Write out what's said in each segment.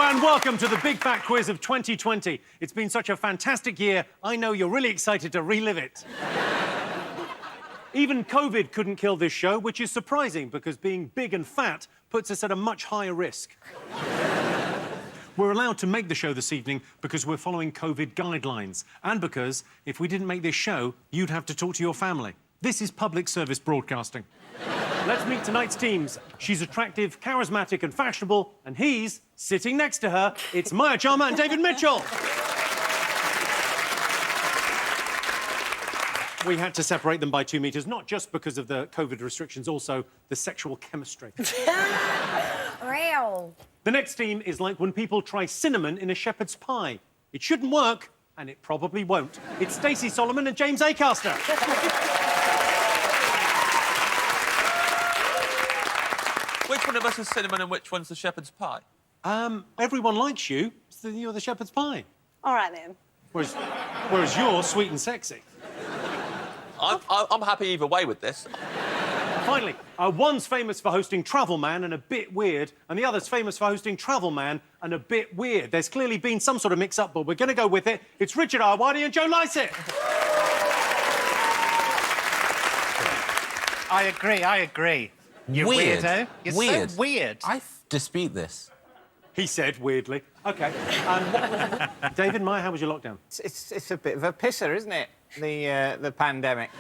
And welcome to the Big Fat Quiz of 2020. It's been such a fantastic year, I know you're really excited to relive it. Even COVID couldn't kill this show, which is surprising because being big and fat puts us at a much higher risk. We're allowed to make the show this evening because we're following COVID guidelines and because if we didn't make this show, you'd have to talk to your family. This is public service broadcasting. Let's meet tonight's teams. She's attractive, charismatic and fashionable, and he's sitting next to her. It's Maya Chalma and David Mitchell. We had to separate them by 2 metres, not just because of the COVID restrictions, also the sexual chemistry. Real. The next team is like when people try cinnamon in a shepherd's pie. It shouldn't work, and it probably won't. It's Stacey Solomon and James Acaster. Which one of us is cinnamon and which one's the shepherd's pie? Everyone likes you. You're the shepherd's pie. All right, then. Whereas you're sweet and sexy. I'm happy either way with this. Finally, one's famous for hosting Travel Man and a bit weird, and the other's famous for hosting Travel Man and a bit weird. There's clearly been some sort of mix-up, but we're going to go with it. It's Richard Ayoade and Joe Lycett. I agree. You Weird. weirdo. You're Weird. so weird. I dispute this. He said weirdly. OK. David, Maya, how was your lockdown? It's a bit of a pisser, isn't it? The pandemic.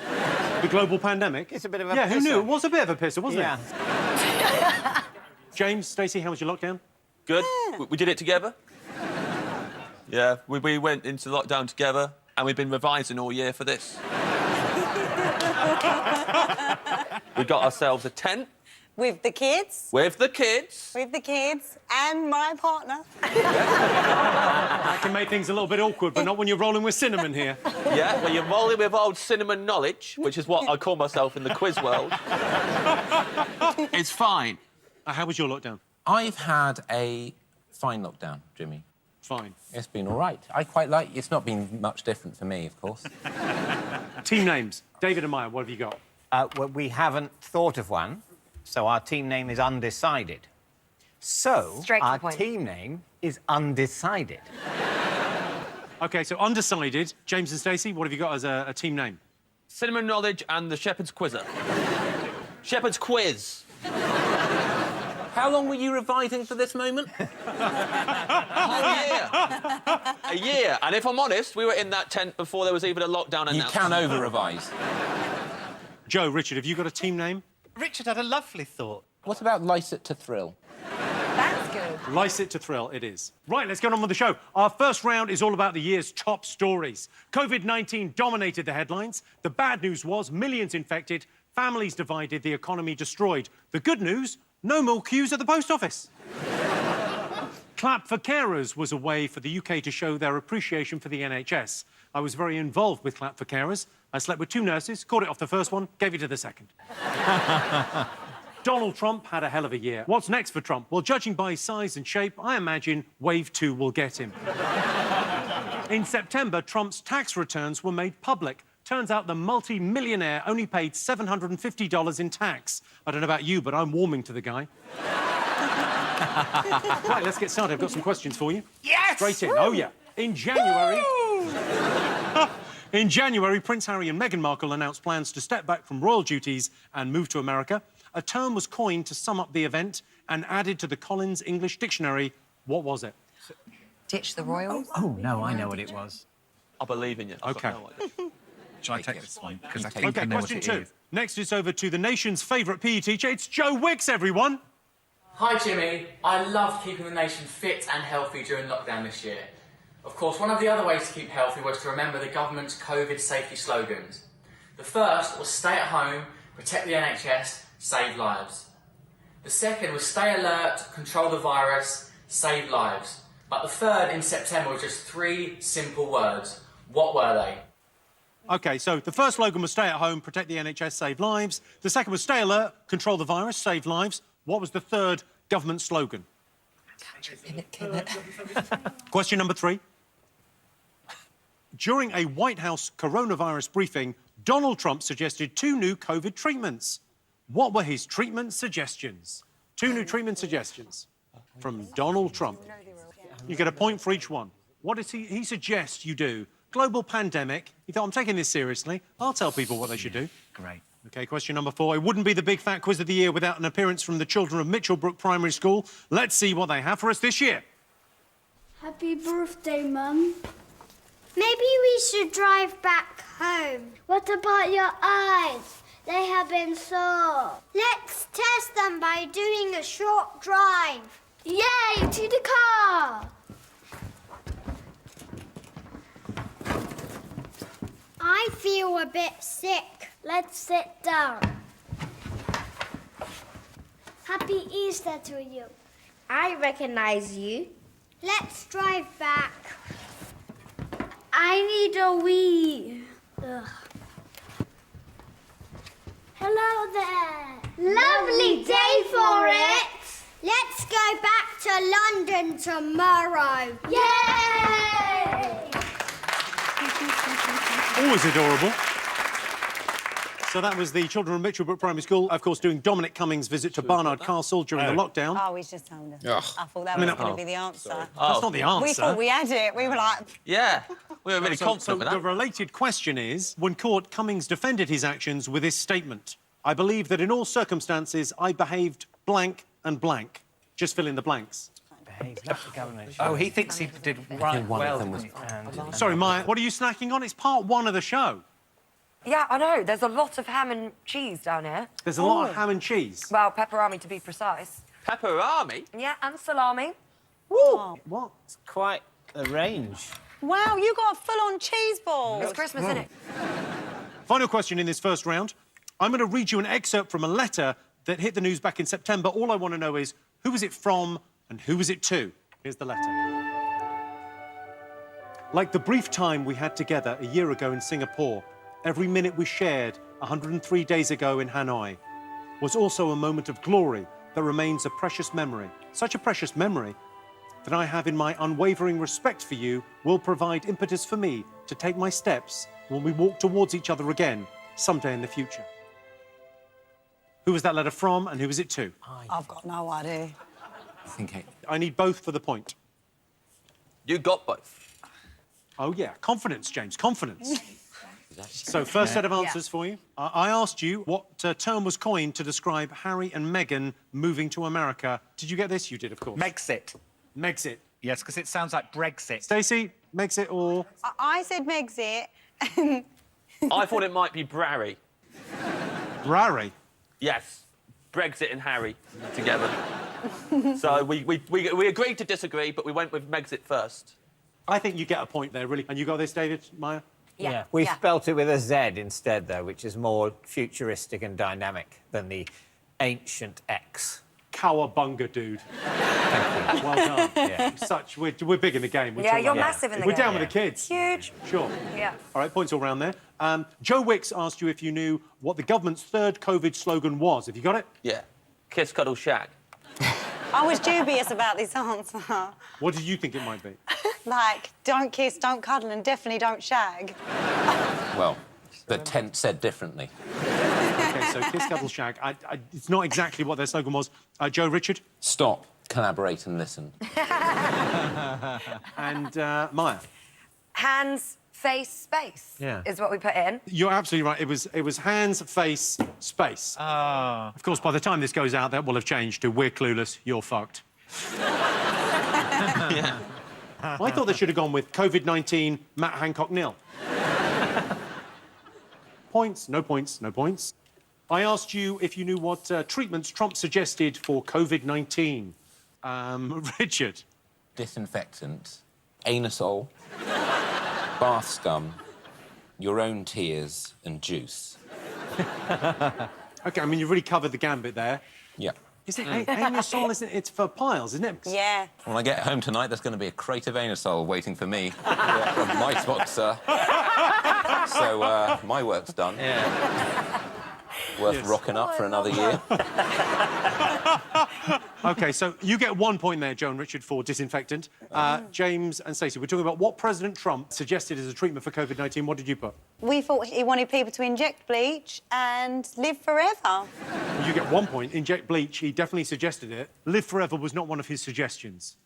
The global pandemic? It's a bit of a Yeah, who pisser. knew? It was a bit of a pisser, wasn't Yeah. it? James, Stacey, how was your lockdown? Good. We did it together. Yeah, we went into lockdown together and we've been revising all year for this. We got ourselves a tent. With the kids. With the kids. With the kids and my partner. That can make things a little bit awkward, but not when you're rolling with cinnamon here. Yeah, well, you're rolling with old cinnamon knowledge, which is what I call myself in the quiz world. It's fine. How was your lockdown? I've had a fine lockdown, Jimmy. Fine. It's been all right. I quite like... It's not been much different for me, of course. Team names. David and Maya, what have you got? Well, we haven't thought of one, so our team name is Undecided. So, Straight to our the point. team name is Undecided. OK, so undecided. James and Stacey, what have you got as a team name? Cinnamon knowledge and the shepherd's quizzer. Shepherd's quiz. How long were you revising for this moment? A year. And if I'm honest, we were in that tent before there was even a lockdown You announced. can over-revise. Joe, Richard, have you got a team name? Richard had a lovely thought. What about Lycett to Thrill? That's good. Lycett to Thrill, it is. Right, let's get on with the show. Our first round is all about the year's top stories. COVID-19 dominated the headlines. The bad news was millions infected, families divided, the economy destroyed. The good news, no more queues at the post office. Clap for Carers was a way for the UK to show their appreciation for the NHS. I was very involved with Clap for Carers. I slept with 2 nurses, caught it off the first one, gave it to the second. Donald Trump had a hell of a year. What's next for Trump? Well, judging by his size and shape, I imagine Wave 2 will get him. In September, Trump's tax returns were made public. Turns out the multi-millionaire only paid $750 in tax. I don't know about you, but I'm warming to the guy. Right, let's get started. I've got some questions for you. Yes! Straight in. Oh, yeah. In January... In January, Prince Harry and Meghan Markle announced plans to step back from royal duties and move to America. A term was coined to sum up the event and added to the Collins English Dictionary. What was it? Ditch the royals. Oh, no, I know what it was. I believe in you. I've got OK. no idea. Shall I take this one? Because I OK, think I OK, know what question it 2. is. Next, it's over to the nation's favourite PE teacher. It's Joe Wicks, everyone. Hi Jimmy, I loved keeping the nation fit and healthy during lockdown this year. Of course, one of the other ways to keep healthy was to remember the government's COVID safety slogans. The first was stay at home, protect the NHS, save lives. The second was stay alert, control the virus, save lives. But the third in September was just 3 simple words. What were they? OK, so the first slogan was stay at home, protect the NHS, save lives. The second was stay alert, control the virus, save lives. What was the third government slogan? Question number 3. During a White House coronavirus briefing, Donald Trump suggested 2 new COVID treatments. What were his treatment suggestions? 2 new treatment suggestions from Donald Trump. You get a point for each one. What does he suggest you do? Global pandemic. You thought, I'm taking this seriously. I'll tell people what they should do. Great. OK, question number 4. It wouldn't be the Big Fat Quiz of the Year without an appearance from the children of Mitchellbrook Primary School. Let's see what they have for us this year. Happy birthday, Mum. Maybe we should drive back home. What about your eyes? They have been sore. Let's test them by doing a short drive. Yay, to the car! I feel a bit sick. Let's sit down. Happy Easter to you. I recognize you. Let's drive back. I need a wee. Ugh. Hello there. Lovely day for it. Let's go back to London tomorrow. Yay! Always adorable. So that was the children of Mitchellbrook Primary School, of course, doing Dominic Cummings' visit to Barnard Castle during the lockdown. Oh, he's just told us. I thought that was going to be the answer. That's not the answer. We thought we had it. We were like... Yeah, we were really confident with The that. related question is, when caught, Cummings defended his actions with this statement. I believe that in all circumstances I behaved blank and blank. Just fill in the blanks. Oh, he thinks he did right one of well. them was- Sorry, Maya, what are you snacking on? It's part 1 of the show. Yeah, I know. There's a lot of ham and cheese down here. There's a lot of ham and cheese. Well, pepperami to be precise. Pepperami? Yeah, and salami. What? It's quite a range. Wow, you got a full-on cheese ball. It's Christmas, isn't it? Final question in this first round. I'm going to read you an excerpt from a letter that hit the news back in September. All I want to know is, who was it from and who was it to? Here's the letter. Like the brief time we had together a year ago in Singapore, every minute we shared 103 days ago in Hanoi was also a moment of glory that remains a precious memory. Such a precious memory that I have in my unwavering respect for you will provide impetus for me to take my steps when we walk towards each other again someday in the future. Who was that letter from and who was it to? I've got no idea. I need both for the point. You got both. Oh, yeah. Confidence, James, confidence. So, first set of answers for you. I asked you what term was coined to describe Harry and Meghan moving to America. Did you get this? You did, of course. Megxit. Megxit. Yes, because it sounds like Brexit. Stacey, Megxit or... I said Megxit. I thought it might be Brary. Brary? Yes, Brexit and Harry together. So we agreed to disagree, but we went with Megxit first. I think you get a point there, really. And you got this, David, Maya? Yeah. We spelt it with a Z instead, though, which is more futuristic and dynamic than the ancient X. Cowabunga, dude. Thank you. Well done. Yeah. We're big in the game. Yeah, you're massive in the We're game. down with the kids. Huge. Sure. Yeah. All right, points all round there. Joe Wicks asked you if you knew what the government's third COVID slogan was. Have you got it? Yeah. Kiss, cuddle, shag. I was dubious about this answer. What did you think it might be? Like, don't kiss, don't cuddle, and definitely don't shag. Well, the tent said differently. OK, so kiss, cuddle, shag. It's not exactly what their slogan was. Joe, Richard? Stop, collaborate and listen. And Maya? Hands, face, space. Yeah. Is what we put in. You're absolutely right. It was hands, face, space. Of course, by the time this goes out, that will have changed to we're clueless, you're fucked. Yeah. I thought they should have gone with COVID-19, Matt Hancock nil. Points, no points, no points. I asked you if you knew what treatments Trump suggested for COVID-19. Richard? Disinfectant, anusol, bath scum, your own tears and juice. OK, I mean, you've really covered the gambit there. Yeah. Is it anusol, isn't it? It's for piles, isn't it? Yeah. When I get home tonight, there's going to be a crate of anusol waiting for me from my sponsor. So my work's done. Yeah. Worth rocking up for another year. OK, so you get 1 point there, Joe and Richard, for disinfectant. James and Stacey, we're talking about what President Trump suggested as a treatment for COVID-19. What did you put? We thought he wanted people to inject bleach and live forever. You get 1 point. Inject bleach. He definitely suggested it. Live forever was not one of his suggestions.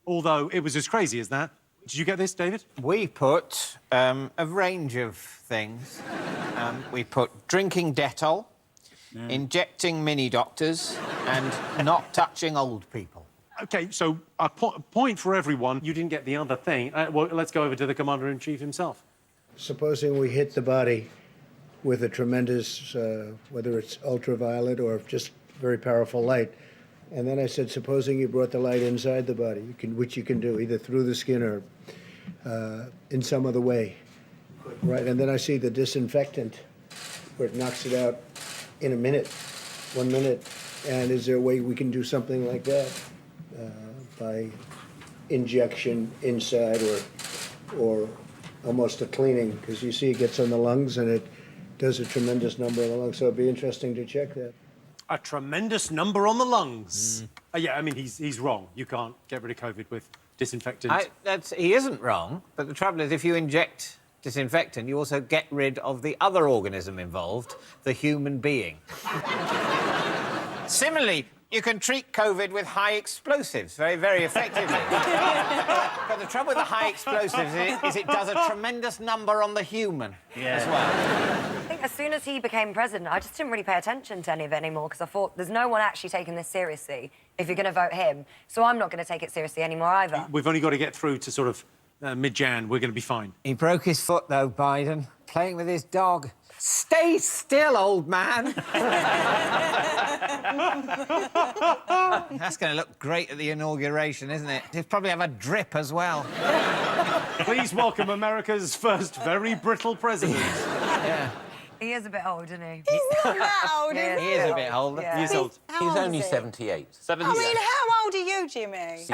although it was as crazy as that. Did you get this, David? We put a range of things. We put drinking Dettol, injecting mini doctors, and not touching old people. OK, so a point for everyone. You didn't get the other thing. Well, let's go over to the Commander-in-Chief himself. Supposing we hit the body with a tremendous, whether it's ultraviolet or just very powerful light. And then I said, supposing you brought the light inside the body, which you can do either through the skin or in some other way. Right, and then I see the disinfectant where it knocks it out in a minute, 1 minute. And is there a way we can do something like that by injection inside or almost a cleaning? Because you see it gets on the lungs and it does a tremendous number on the lungs. So it'd be interesting to check that. A tremendous number on the lungs. Yeah, I mean, he's wrong. You can't get rid of COVID with disinfectant. He isn't wrong, but the trouble is if you inject disinfectant, you also get rid of the other organism involved, the human being. Similarly, you can treat COVID with high explosives very, very effectively. But the trouble with the high explosives is it does a tremendous number on the human as well. I think as soon as he became president, I just didn't really pay attention to any of it anymore because I thought there's no one actually taking this seriously if you're going to vote him. So I'm not going to take it seriously anymore either. We've only got to get through to sort of mid-Jan. We're going to be fine. He broke his foot, though, Biden, playing with his dog. Stay still, old man. That's going to look great at the inauguration, isn't it? He'll probably have a drip as well. Please welcome America's first very brittle president. Yeah. He is a bit old, isn't he? He's not that old, is He is a bit older. Yeah. He is old. How He's old only is he? 78. I mean, how old are you, Jimmy?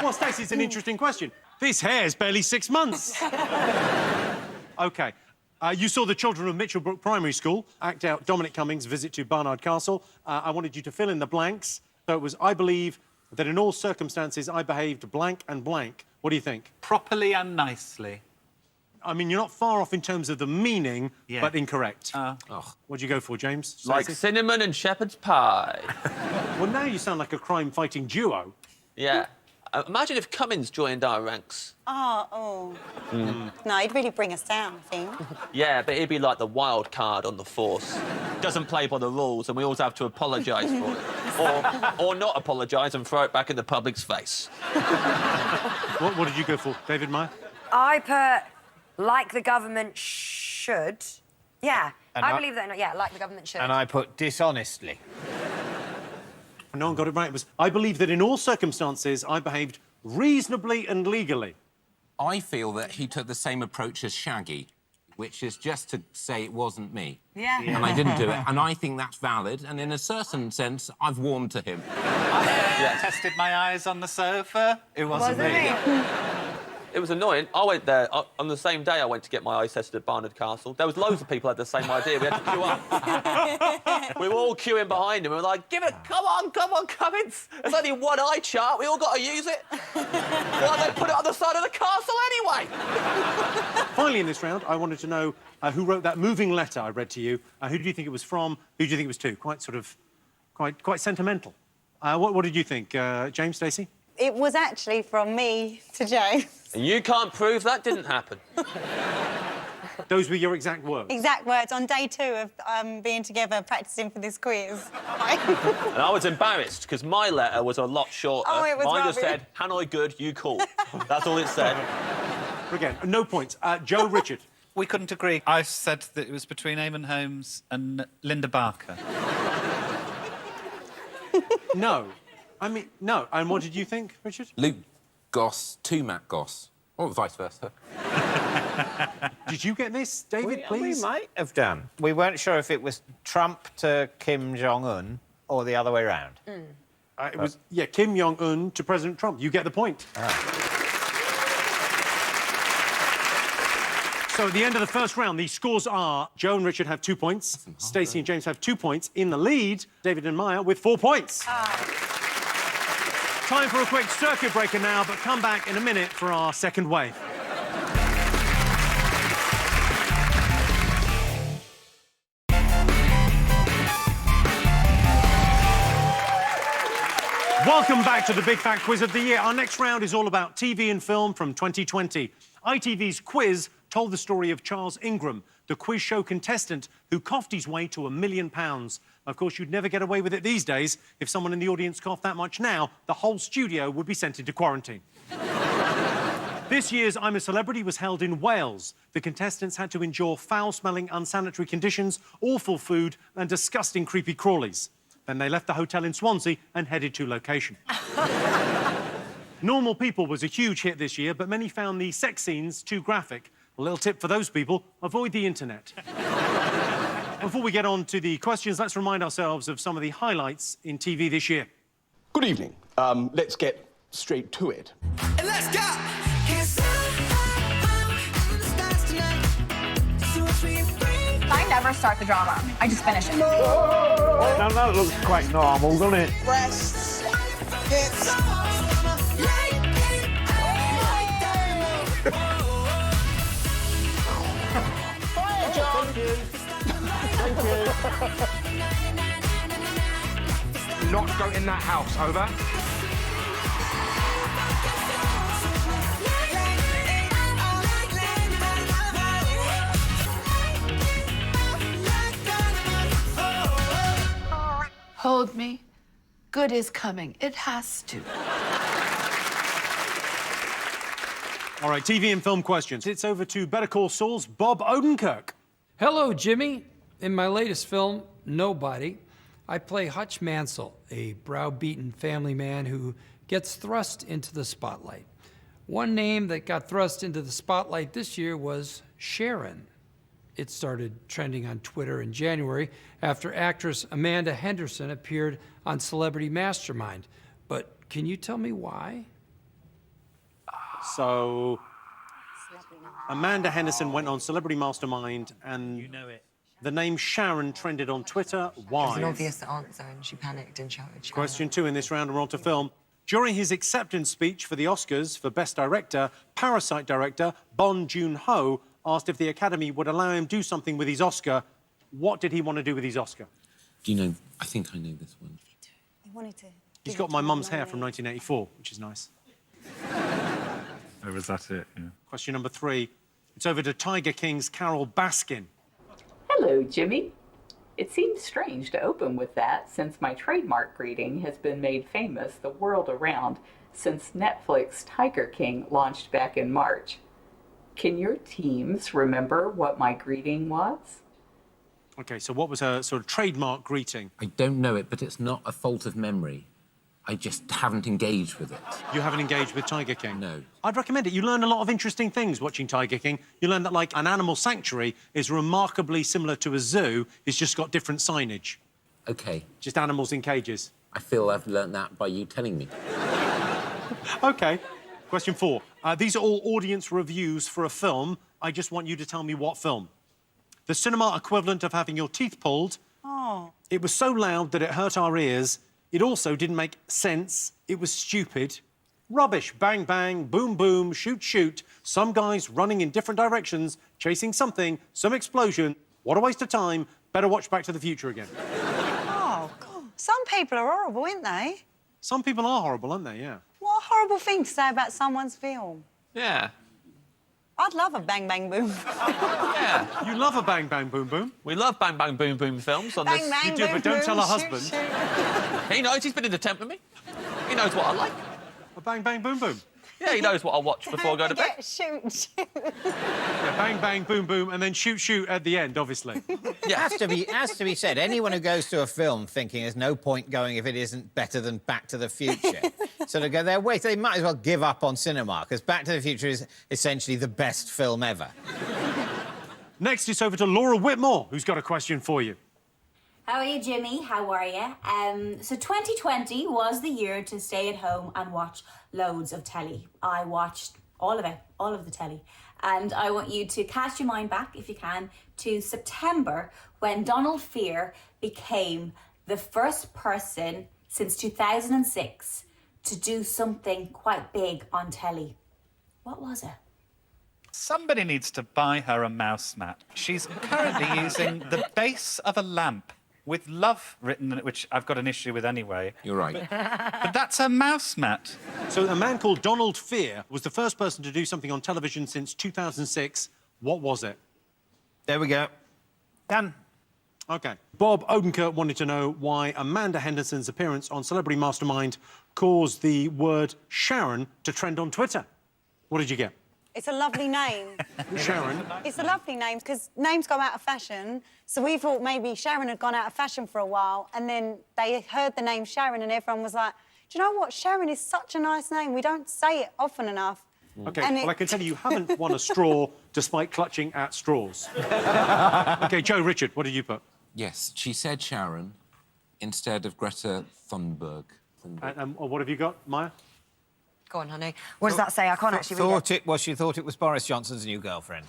Well, Stacey, it's an interesting question. This hair's barely 6 months. OK. You saw the children of Mitchellbrook Primary School act out Dominic Cummings' visit to Barnard Castle. I wanted you to fill in the blanks. So it was, I believe that in all circumstances I behaved blank and blank. What do you think? Properly and nicely. I mean, you're not far off in terms of the meaning, Yeah. but incorrect. What'd you go for, James? Like Stacey? cinnamon and shepherd's pie. Well, now you sound like a crime-fighting duo. Yeah. Imagine if Cummins joined our ranks. No, he'd really bring us down, I think. Yeah, but he'd be like the wild card on the force. Doesn't play by the rules, and we always have to apologise for it. Or not apologise and throw it back in the public's face. What did you go for, David Meyer? I put like the government should. Yeah, And I believe that. Yeah, like the government should. And I put dishonestly. No one got it right. It was, I believe that in all circumstances I behaved reasonably and legally. I feel that he took the same approach as Shaggy, which is just to say it wasn't me. Yeah. And I didn't do it. And I think that's valid. And in a certain sense, I've warmed to him. I tested my eyes on the sofa. It wasn't me. It was annoying. I went there on the same day I went to get my eyes tested at Barnard Castle. There was loads of people had the same idea. We had to queue up. We were all queuing behind him. We were like, come on, Cummins. There's only one eye chart. We all got to use it. Why don't they put it on the side of the castle anyway? Finally, in this round, I wanted to know who wrote that moving letter I read to you. Who did you think it was from? Who do you think it was to? Quite sentimental. What did you think, James, Stacey? It was actually from me to James. And you can't prove that didn't happen. Those were your exact words? Exact words on day 2 of being together, practising for this quiz. And I was embarrassed because my letter was a lot shorter. Oh, it was Mine just rubbish. said, Hanoi good, you cool. That's all it said. Again, no points. Joe Richard. We couldn't agree. I said that it was between Eamon Holmes and Linda Barker. No. I mean, no. And what did you think, Richard? Luke Goss to Matt Goss. Or vice versa. Did you get this, David, please? We might have done. We weren't sure if it was Trump to Kim Jong-un or the other way round. It was, yeah, Kim Jong-un to President Trump. You get the point. So at the end of the first round, the scores are Joe and Richard have 2 points. Stacey and James have 2 points. In the lead, David and Maya with 4 points. Time for a quick circuit breaker now, but come back in a minute for our second wave. Welcome back to the Big Fat Quiz of the Year. Our next round is all about TV and film from 2020. ITV's Quiz told the story of Charles Ingram, the quiz show contestant who coughed his way to £1 million. Of course, you'd never get away with it these days. If someone in the audience coughed that much now, the whole studio would be sent into quarantine. This year's I'm a Celebrity was held in Wales. The contestants had to endure foul-smelling, unsanitary conditions, awful food and disgusting creepy crawlies. Then they left the hotel in Swansea and headed to location. Normal People was a huge hit this year, but many found the sex scenes too graphic. A little tip for those people, avoid the internet. Before we get on to the questions, let's remind ourselves of some of the highlights in TV this year. Good evening. Let's get straight to it. Let's go! I never start the drama. I just finish it. Now that looks quite normal, doesn't it? Breasts, hips. Fire, John! Thank you. Not go in that house, over. Hold me. Good is coming. It has to. All right, TV and film questions. It's over to Better Call Saul's Bob Odenkirk. Hello, Jimmy. In my latest film, Nobody, I play Hutch Mansell, a browbeaten family man who gets thrust into the spotlight. One name that got thrust into the spotlight this year was Sharon. It started trending on Twitter in January after actress Amanda Henderson appeared on Celebrity Mastermind. But can you tell me why? So, Amanda Henderson went on Celebrity Mastermind and... You know it. The name Sharon trended on Twitter. Why? It's an obvious answer, and she panicked and shouted Sharon. Question 2 in this round, and we're on to film. During his acceptance speech for the Oscars for Best Director, Parasite director Bong Joon-ho asked if the Academy would allow him do something with his Oscar. What did he want to do with his Oscar? Do you know? I think I know this one. He wanted to. He's got my mum's hair from 1984, which is nice. Or was that it? Yeah. Question number 3. It's over to Tiger King's Carol Baskin. Hello, Jimmy. It seems strange to open with that since my trademark greeting has been made famous the world around since Netflix Tiger King launched back in March. Can your teams remember what my greeting was? OK, so what was her sort of trademark greeting? I don't know it, but it's not a fault of memory. I just haven't engaged with it. You haven't engaged with Tiger King? No. I'd recommend it. You learn a lot of interesting things watching Tiger King. You learn that, like, an animal sanctuary is remarkably similar to a zoo. It's just got different signage. OK. Just animals in cages. I feel I've learnt that by you telling me. OK. Question 4. These are all audience reviews for a film. I just want you to tell me what film. The cinema equivalent of having your teeth pulled. Oh. It was so loud that it hurt our ears. It also didn't make sense. It was stupid. Rubbish. Bang, bang, boom, boom, shoot, shoot. Some guys running in different directions, chasing something, some explosion. What a waste of time. Better watch Back to the Future again. Oh, God. Some people are horrible, aren't they? Some people are horrible, aren't they? Yeah. What a horrible thing to say about someone's film. Yeah. I'd love a Bang Bang Boom. Yeah. You love a Bang Bang Boom Boom? We love Bang Bang Boom Boom films on Bang this. Bang You do, Boom but don't tell Boom, her husband. shoot, shoot. He knows, he's been in the tent with me. He knows what I like. A Bang Bang Boom Boom? Yeah, he knows what I watch before I go to bed. Shoot, shoot. Yeah, bang, bang, boom, boom, and then shoot, shoot at the end, obviously. Yeah. Has to be said, anyone who goes to a film thinking there's no point going if it isn't better than Back to the Future, sort of go their way. They might as well give up on cinema, because Back to the Future is essentially the best film ever. Next, it's over to Laura Whitmore, who's got a question for you. How are you, Jimmy? How are you? So 2020 was the year to stay at home and watch loads of telly. I watched all of it, all of the telly. And I want you to cast your mind back, if you can, to September, when Donald Fear became the first person since 2006 to do something quite big on telly. What was it? Somebody needs to buy her a mouse mat. She's currently using the base of a lamp with love written in it, which I've got an issue with anyway. You're right. But that's a mouse mat. So a man called Donald Fear was the first person to do something on television since 2006. What was it? There we go. Done. OK. Bob Odenkirk wanted to know why Amanda Henderson's appearance on Celebrity Mastermind caused the word Sharon to trend on Twitter. What did you get? It's a lovely name. Sharon. It's a lovely name because names go out of fashion. So we thought maybe Sharon had gone out of fashion for a while, and then they heard the name Sharon, and everyone was like, "Do you know what? Sharon is such a nice name. We don't say it often enough." OK, And well, I can tell you haven't won a straw despite clutching at straws. OK, Joe Richard, what did you put? Yes, she said Sharon instead of Greta Thunberg. And what have you got, Maya? Go on, honey. What does that say? I can't actually read it. She thought it was Boris Johnson's new girlfriend.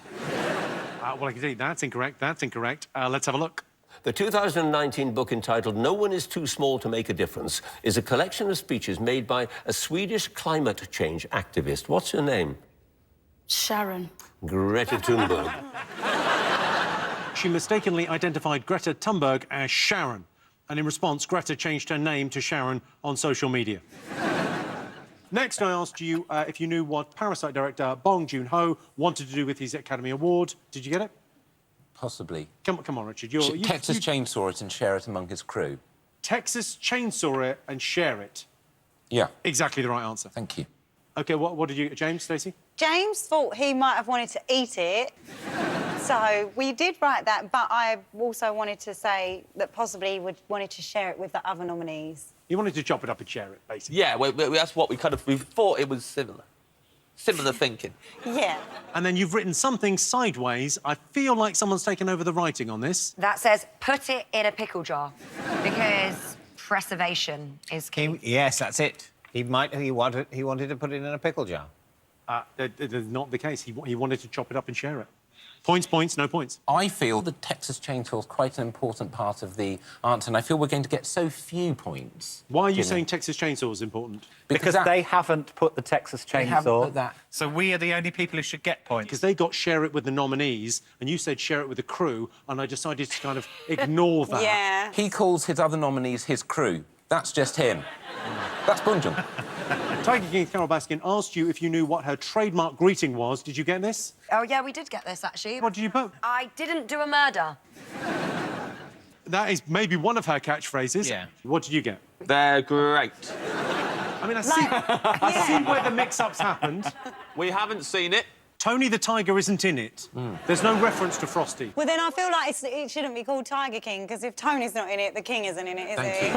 Well, I can see that's incorrect. That's incorrect. Let's have a look. The 2019 book entitled No One is Too Small to Make a Difference is a collection of speeches made by a Swedish climate change activist. What's her name? Sharon. Greta Thunberg. She mistakenly identified Greta Thunberg as Sharon, and in response, Greta changed her name to Sharon on social media. Next, I asked you if you knew what Parasite director Bong Joon-ho wanted to do with his Academy Award. Did you get it? Possibly. Come on, Richard. Texas chainsaw it and share it among his crew. Texas chainsaw it and share it. Yeah. Exactly the right answer. Thank you. OK, what did you... James, Stacey? James thought he might have wanted to eat it. So we did write that, but I also wanted to say that possibly he wanted to share it with the other nominees. You wanted to chop it up and share it, basically. Yeah, that's what we thought it was similar. Similar thinking. Yeah. And then you've written something sideways. I feel like someone's taken over the writing on this. That says, put it in a pickle jar, because preservation is key. Yes, that's it. He wanted to put it in a pickle jar. That is not the case. He wanted to chop it up and share it. Points, no points. I feel the Texas chainsaw is quite an important part of the answer, and I feel we're going to get so few points. Why are you saying Texas chainsaw is important? Because they haven't put the Texas chainsaw. That. So we are the only people who should get points. Because they got share it with the nominees, and you said share it with the crew, and I decided to kind of ignore that. Yeah. He calls his other nominees his crew. That's just him. That's Bunjum. Tiger King Carol Baskin asked you if you knew what her trademark greeting was. Did you get this? Oh, yeah, we did get this, actually. What did you put? I didn't do a murder. That is maybe one of her catchphrases. Yeah. What did you get? They're great. I mean, I see where the mix-ups happened. We haven't seen it. Tony the Tiger isn't in it. There's no reference to Frosty. Well, then I feel like it shouldn't be called Tiger King, because if Tony's not in it, the king isn't in it, is he?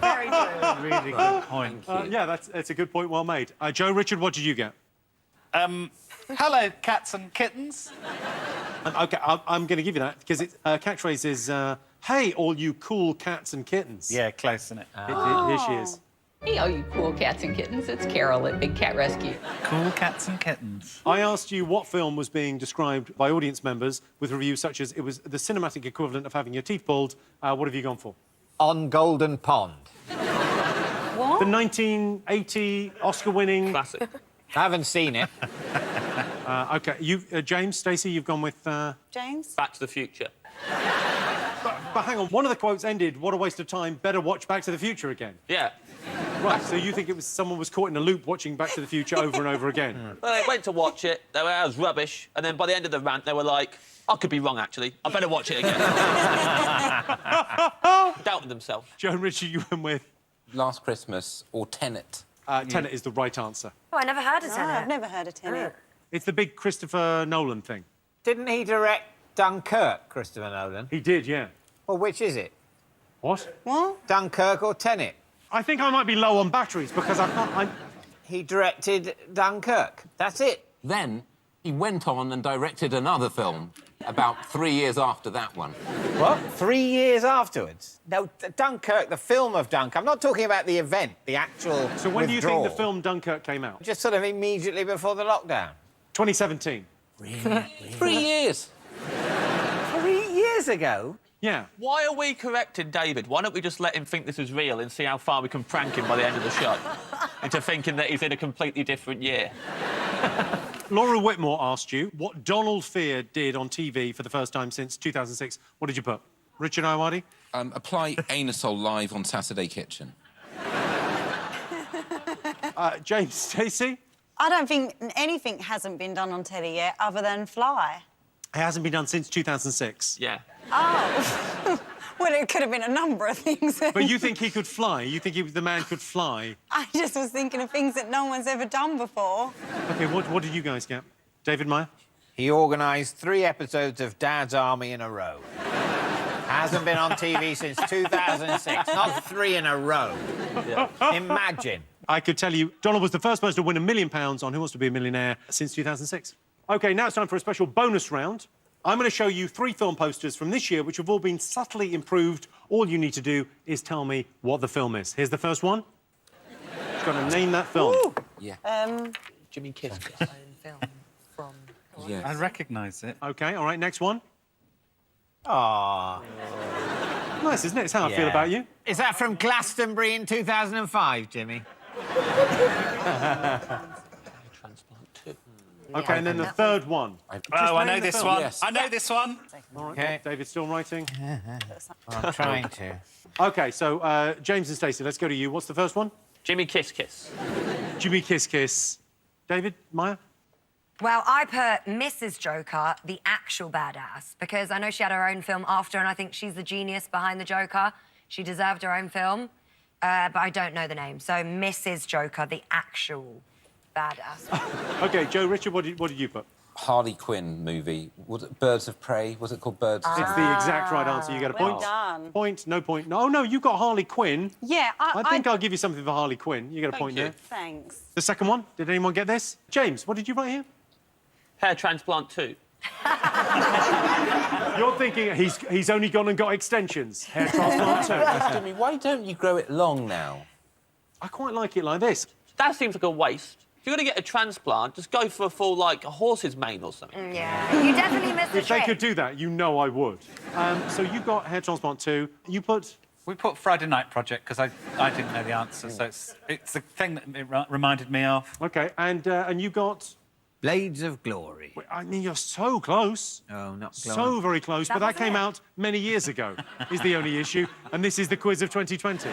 Very true. Really good point. Yeah, that's a good point, well made. Joe Richard, what did you get? Hello, cats and kittens. OK, I'm going to give you that, because catchphrase is, hey, all you cool cats and kittens. Yeah, close, isn't it? Here she is. Hey, all you cool cats and kittens. It's Carol at Big Cat Rescue. Cool cats and kittens. I asked you what film was being described by audience members with reviews such as it was the cinematic equivalent of having your teeth pulled. What have you gone for? On Golden Pond. What? The 1980 Oscar-winning... Classic. I haven't seen it. OK, James, Stacey, you've gone with... James? Back to the Future. But hang on, one of the quotes ended, what a waste of time, better watch Back to the Future again. Yeah. Right, so you think it was someone was caught in a loop watching Back to the Future over and over again? Well, they went to watch it, they were, that was rubbish, and then by the end of the rant, they were like, I could be wrong, actually. I better watch it again. Doubted themselves. Joe and Richard, you went with? Last Christmas or Tenet. Tenet is the right answer. Oh, I never heard of Tenet. I've never heard of Tenet. It's the big Christopher Nolan thing. Didn't he direct Dunkirk, Christopher Nolan? He did, yeah. Well, which is it? What? What? Dunkirk or Tenet? I think I might be low on batteries because I can't... He directed Dunkirk. That's it. Then he went on and directed another film about 3 years after that one. What? 3 years afterwards? No, Dunkirk, the film of Dunkirk. I'm not talking about the event, the actual So when do you think the withdrawal. film Dunkirk came out? Just sort of immediately before the lockdown. 2017. Really? 3 years. 3 years ago? Yeah. Why are we correcting David? Why don't we just let him think this is real and see how far we can prank him by the end of the show into thinking that he's in a completely different year? Laura Whitmore asked you what Donald Fear did on TV for the first time since 2006. What did you put? Richard Ayoade? Apply Anusol live on Saturday Kitchen. James Stacey? I don't think anything hasn't been done on telly yet other than Fly. It hasn't been done since 2006. Yeah. Oh. Well, it could have been a number of things. But you think he could fly? You think the man could fly? I just was thinking of things that no one's ever done before. OK, what did you guys get? David Meyer? He organised 3 episodes of Dad's Army in a row. Hasn't been on TV since 2006. Not 3 in a row. Yeah. Imagine. I could tell you, Donald was the first person to win £1 million on Who Wants to Be a Millionaire since 2006. OK, now it's time for a special bonus round. I'm going to show you 3 film posters from this year which have all been subtly improved. All you need to do is tell me what the film is. Here's the first one. You've got to name that film. Ooh. Yeah. Jimmy Kiss. Yes. I recognise it. OK, all right, next one. Aww. Nice, isn't it? It's how I feel about you. Is that from Glastonbury in 2005, Jimmy? OK, and then the third one. Oh, I know name the this film. one. Yes. I know this one. All right, Okay. David's still writing. I'm trying to. OK, so James and Stacey, let's go to you. What's the first one? Jimmy Kiss Kiss. Jimmy Kiss Kiss. David, Maya? Well, I put Mrs. Joker, the actual badass, because I know she had her own film after, and I think she's the genius behind the Joker. She deserved her own film, but I don't know the name. So Mrs. Joker, the actual badass. OK, Joe, Richard, what did you put? Harley Quinn movie. Was it Birds of Prey? Was it called Birds of Prey? It's the exact right answer. You get a point. Well done. Point, no point. No, no, you got Harley Quinn. Yeah, I think I'll give you something for Harley Quinn. You get a point there. Thanks. The second one, did anyone get this? James, what did you write here? Hair transplant 2. You're thinking he's only gone and got extensions. Hair transplant too. Jimmy, why don't you grow it long now? I quite like it like this. That seems like a waste. If you're going to get a transplant, just go for a full, like, a horse's mane or something. Yeah, you definitely missed the If they trick. could do that, you know I would. So you got hair transplant 2. You put... We put Friday Night Project because I didn't know the answer, so it's the thing that it reminded me of. OK, and you got... Blades of Glory. I mean, you're so close. Oh, not So very close, but that came out many years ago, is the only issue. And this is the quiz of 2020.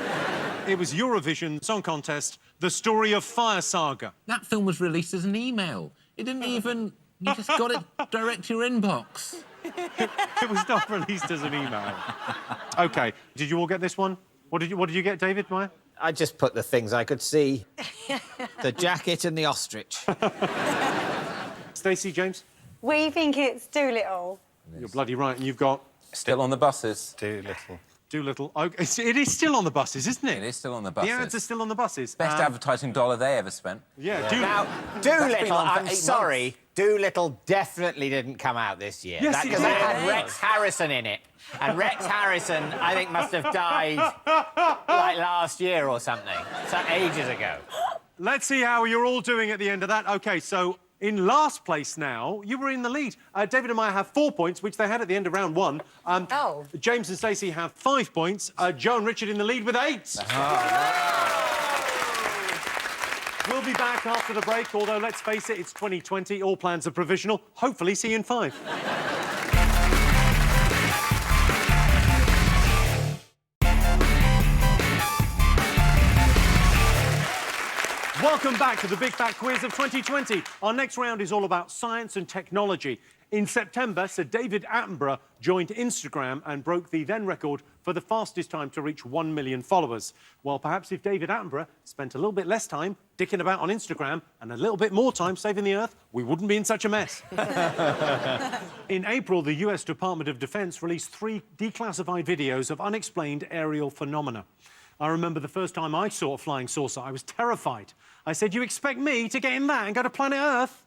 It was Eurovision Song Contest, The Story of Fire Saga. That film was released as an email. It didn't even... You just got it direct to your inbox. It was not released as an email. OK, did you all get this one? What did you get, David, Maya? I just put the things I could see. The jacket and the ostrich. Stacey, James? We think it's Doolittle. You're bloody right, and you've got... Still on the buses. Doolittle. Doolittle. Oh, it is still on the buses, isn't it? It is still on the buses. The ads are still on the buses. Best advertising dollar they ever spent. Yeah, Now, Doolittle, I'm sorry, Doolittle definitely didn't come out this year. Yes, Because that had Rex Harrison in it. And Rex Harrison, I think, must have died, like, last year or something. So ages ago. Let's see how you're all doing at the end of that. OK, so in last place now, you were in the lead. David and I have 4 points, which they had at the end of round 1. James and Stacey have 5 points. Joe and Richard in the lead with 8. We'll be back after the break, although, let's face it, it's 2020. All plans are provisional. Hopefully see you in 5. Welcome back to the Big Fat Quiz of 2020. Our next round is all about science and technology. In September, Sir David Attenborough joined Instagram and broke the then record for the fastest time to reach 1 million followers. Well, perhaps if David Attenborough spent a little bit less time dicking about on Instagram and a little bit more time saving the Earth, we wouldn't be in such a mess. In April, the US Department of Defense released 3 declassified videos of unexplained aerial phenomena. I remember the first time I saw a flying saucer, I was terrified. I said, you expect me to get in that and go to planet Earth?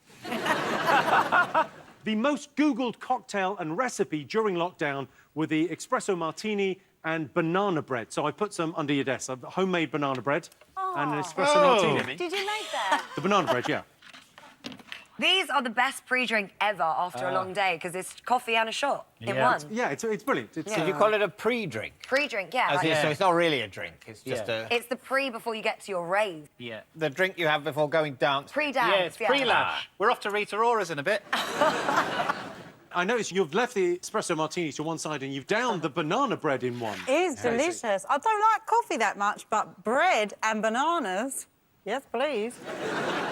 The most Googled cocktail and recipe during lockdown were the espresso martini and banana bread. So I put some under your desk. Homemade banana bread and an espresso martini. Did you make that? The banana bread, yeah. These are the best pre-drink ever after a long day because it's coffee and a shot in Yeah. one. Yeah, it's brilliant. It's, Did you call it a pre-drink? Pre-drink, yeah. As in, like- so it's not really a drink. It's just a. It's the pre before you get to your rave. Yeah. The drink you have before going dance. Pre-dance, Yeah, it's pre-lunch. We're off to Rita Ora's in a bit. I noticed you've left the espresso martinis to one side and you've downed the banana bread in one. It is delicious. I don't like coffee that much, but bread and bananas, yes, please.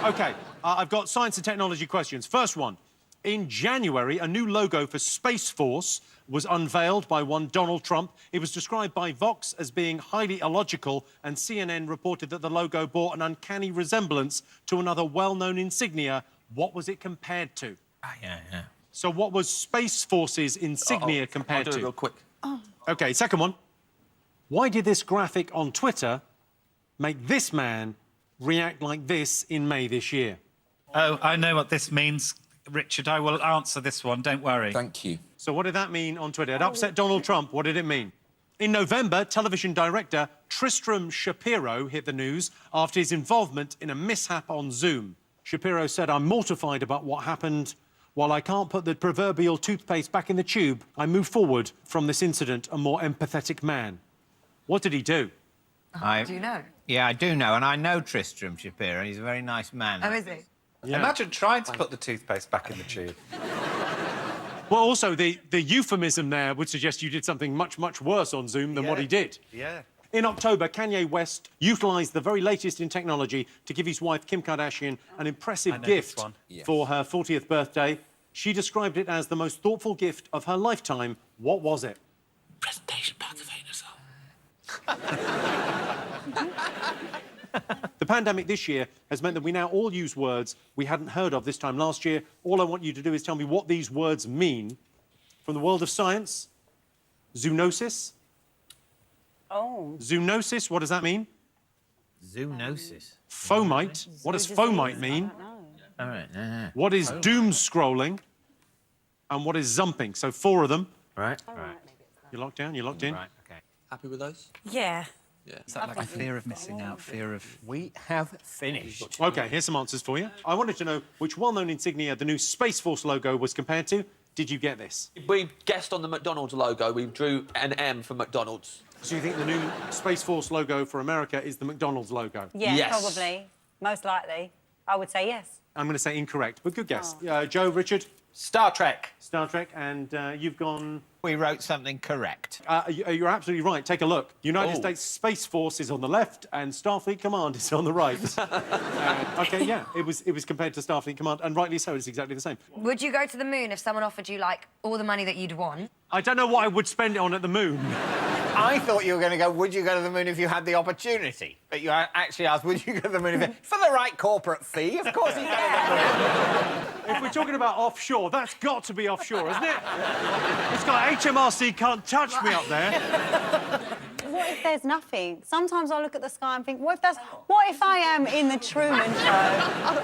OK, I've got science and technology questions. First one. In January, a new logo for Space Force was unveiled by one Donald Trump. It was described by Vox as being highly illogical, and CNN reported that the logo bore an uncanny resemblance to another well-known insignia. What was it compared to? Yeah. So what was Space Force's insignia compared I'll do to? it real quick. OK, second one. Why did this graphic on Twitter make this man react like this in May this year? Oh, I know what this means. Richard, I will answer this one, don't worry. Thank you. So what did that mean on Twitter? It upset Donald Trump. What did it mean? In November, television director Tristram Shapiro hit the news after his involvement in a mishap on Zoom. Shapiro said, "I'm mortified about what happened. While I can't put the proverbial toothpaste back in the tube, I move forward from this incident a more empathetic man." What did he do? Do you know? Yeah, I do know, and I know Tristram Shapiro. He's a very nice man. Oh, is he? Yeah. Imagine trying to put the toothpaste back in the tube. Well, also, the euphemism there would suggest you did something much, much worse on Zoom than what he did. Yeah. In October, Kanye West utilised the very latest in technology to give his wife, Kim Kardashian, an impressive gift for her 40th birthday. She described it as the most thoughtful gift of her lifetime. What was it? Presentation pack of anusol. The pandemic this year has meant that we now all use words we hadn't heard of this time last year. All I want you to do is tell me what these words mean. From the world of science, zoonosis. Oh. Zoonosis, what does that mean? Zoonosis. Fomite. What does fomite mean? All right. What is doom scrolling? And what is zumping? So 4 of them. Right. You're locked down? You're locked in? Right, OK. Happy with those? Yeah. Yeah. Is that like a fear of missing out, fear of... We have finished. OK, here's some answers for you. I wanted to know which well-known insignia the new Space Force logo was compared to. Did you get this? We guessed on the McDonald's logo. We drew an M for McDonald's. So you think the new Space Force logo for America is the McDonald's logo? Yeah, Yes. probably. Most likely. I would say yes. I'm going to say incorrect, but good guess. Joe, Richard? Star Trek. Star Trek, and you've gone... We wrote something correct. You're absolutely right. Take a look. United States Space Force is on the left and Starfleet Command is on the right. OK, yeah, it was compared to Starfleet Command, and rightly so, it's exactly the same. Would you go to the moon if someone offered you, like, all the money that you'd want? I don't know what I would spend it on at the moon. I thought you were going to go, would you go to the moon if you had the opportunity? But you actually asked, would you go to the moon if for the right corporate fee? Of course you go to the moon. If we're talking about offshore, that's got to be offshore, isn't it? It's got HMRC can't touch me up there. What if there's nothing? Sometimes I look at the sky and think, what if I am in the Truman Show?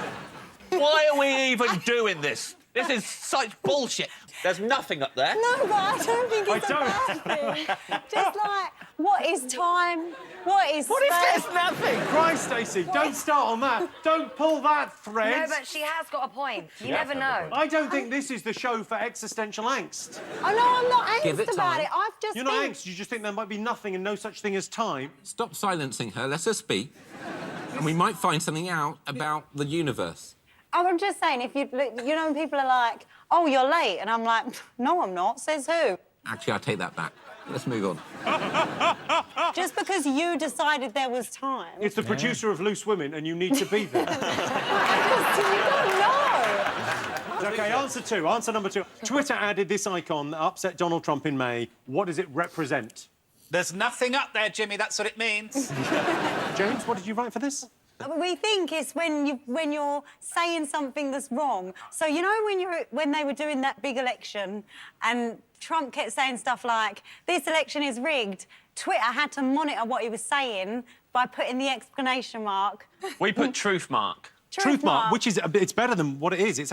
Why are we even doing this? This is such bullshit. There's nothing up there. No, but I don't think it's a bad thing. Just like, what is time? What is What if space? there's nothing? Christ, Stacey, don't start on that. Don't pull that thread. No, but she has got a point. You never know. I don't think this is the show for existential angst. Oh, no, I'm not Give it angst about time. it. I've just You're not angst, you just think there might be nothing and no such thing as time. Stop silencing her. Let her speak. And we might find something out about the universe. Oh, I'm just saying, if you know, when people are like, oh, you're late, and I'm like, no, I'm not. Says who? Actually, I take that back. Let's move on. Just because you decided there was time. It's the producer of Loose Women and you need to be there. You don't know. OK, answer 2. Answer number 2. Twitter added this icon that upset Donald Trump in May. What does it represent? There's nothing up there, Jimmy. That's what it means. James, what did you write for this? We think it's when you're saying something that's wrong. So you know when they were doing that big election and Trump kept saying stuff like, this election is rigged, Twitter had to monitor what he was saying by putting the exclamation mark. We put truth mark. Truth mark, which is it's better than what it is. It's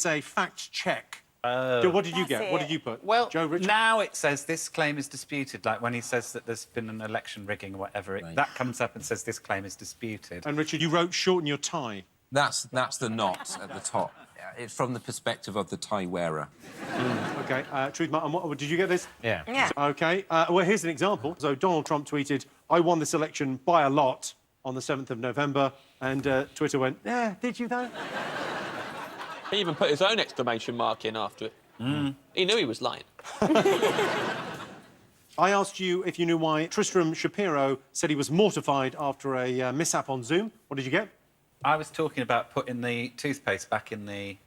a fact check. What did you That's get? What it. did you put? Well, Joe, Richard? now it says this claim is disputed. Like when he says that there's been an election rigging or whatever, that comes up and says this claim is disputed. And Richard, you wrote shorten your tie. That's the knot at the top. it's from the perspective of the tie wearer. OK, Truth, Martin, did you get this? Yeah. Yeah. OK, well, here's an example. So Donald Trump tweeted, "I won this election by a lot," on the 7th of November, and Twitter went, "Yeah, did you, though?" He even put his own exclamation mark in after it. He knew he was lying. I asked you if you knew why Tristram Shapiro said he was mortified after a mishap on Zoom. What did you get? I was talking about putting the toothpaste back in the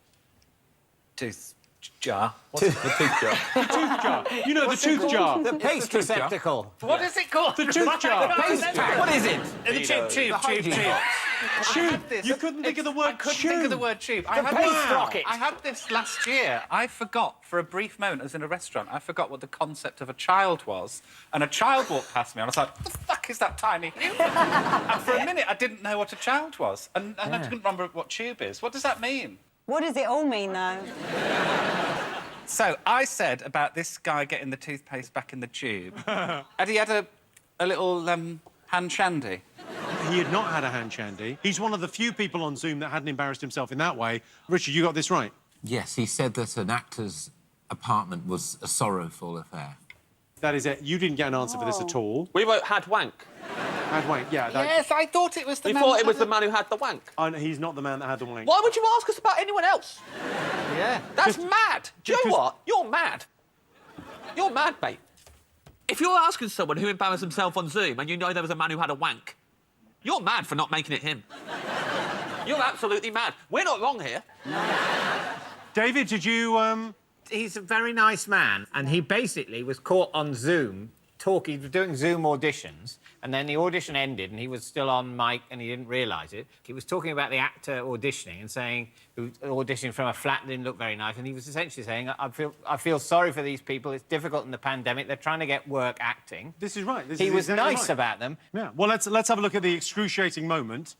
tooth jar. What's the tooth jar? The tooth jar. You know, the tooth jar. The paste receptacle. What is it called? The tooth jar. What is it? The tube. Tube. You couldn't think of the word couldn't tube. think of the word tube. The paste rocket. I had this last year. I forgot, for a brief moment, as in a restaurant, I forgot what the concept of a child was. And a child walked past me, and I was like, what the fuck is that tiny human? And for a minute, I didn't know what a child was. And I didn't remember what tube is. What does that mean? What does it all mean, though? So, I said about this guy getting the toothpaste back in the tube. Had he had a little hand shandy? He had not had a hand shandy. He's one of the few people on Zoom that hadn't embarrassed himself in that way. Richard, you got this right. Yes, he said that an actor's apartment was a sorrowful affair. That is it. You didn't get an answer for this at all. We wrote had wank. Had wank, yeah. Yes, I thought it was the We man. thought it was the man who had the wank. Oh, no, he's not the man that had the wank. Why would you ask us about anyone else? Yeah. That's mad. Do you know what? You're mad. You're mad, mate. If you're asking someone who embarrassed himself on Zoom and you know there was a man who had a wank, you're mad for not making it him. You're absolutely mad. We're not wrong here. David, did you, He's a very nice man, and he basically was caught on Zoom talking. He was doing Zoom auditions, and then the audition ended, and he was still on mic, and he didn't realise it. He was talking about the actor auditioning and saying, who was auditioning from a flat that didn't look very nice, and he was essentially saying, I feel sorry for these people. It's difficult in the pandemic. They're trying to get work acting. This is right. He was nice about them. Yeah. Well, let's have a look at the excruciating moment.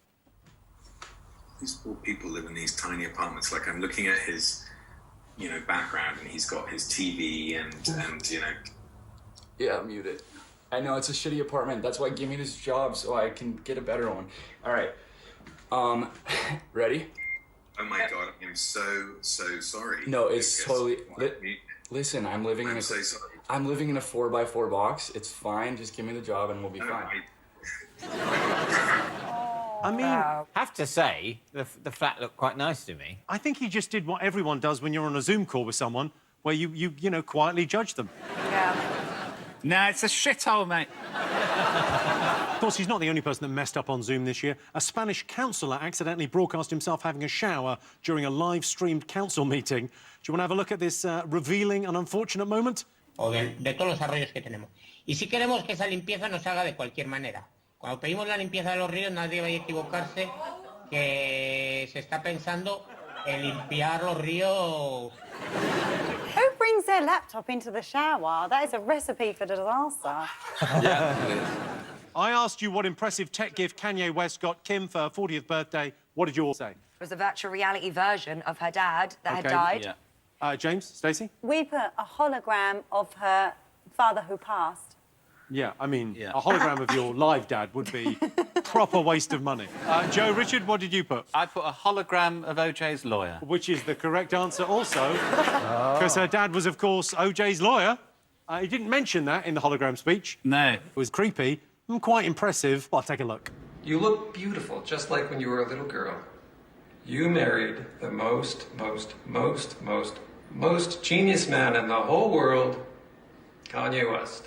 These poor people live in these tiny apartments. Like, I'm looking at his, background, and he's got his TV and Yeah, I'm muted. I know it's a shitty apartment. That's why give me this job so I can get a better one. All right. Ready? Oh my God, I'm so sorry. No, it's totally. Listen, I'm living in a. so sorry. I'm living in a 4x4 box. It's fine. Just give me the job and we'll be fine. I mean, have to say, the flat looked quite nice to me. I think he just did what everyone does when you're on a Zoom call with someone, where you quietly judge them. Yeah. Nah, it's a shithole, mate. Of course, he's not the only person that messed up on Zoom this year. A Spanish councillor accidentally broadcast himself having a shower during a live-streamed council meeting. Do you want to have a look at this revealing and unfortunate moment? O de todos los arroyos que tenemos. Y si queremos que esa limpieza no se haga de cualquier manera. Cuando pedimos la limpieza de los ríos, nadie vaya a equivocarse que se está pensando en limpiar los ríos. Who brings their laptop into the shower? That is a recipe for disaster. Yeah, it is. I asked you what impressive tech gift Kanye West got Kim for her 40th birthday. What did you all say? It was a virtual reality version of her dad that had died. Yeah. James, Stacey? We put a hologram of her father who passed. Yeah, I mean, a hologram of your live dad would be proper waste of money. Joe, Richard, what did you put? I put a hologram of OJ's lawyer. Which is the correct answer also, because her dad was, of course, OJ's lawyer. He didn't mention that in the hologram speech. No. It was creepy and quite impressive. Well, take a look. You look beautiful, just like when you were a little girl. You married the most genius man in the whole world, Kanye West.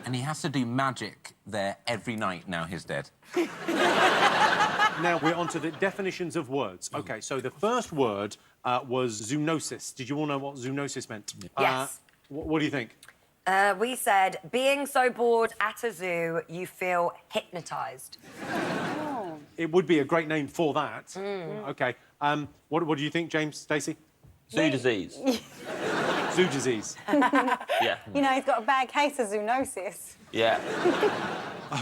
And he has to do magic there every night now he's dead. Now we're on to the definitions of words. OK, so the first word was zoonosis. Did you all know what zoonosis meant? Yes. What do you think? We said, being so bored at a zoo, you feel hypnotised. Oh. It would be a great name for that. OK. What do you think, James, Stacey? Zoo disease. Zoo disease. Yeah. You know, he's got a bad case of zoonosis. Yeah.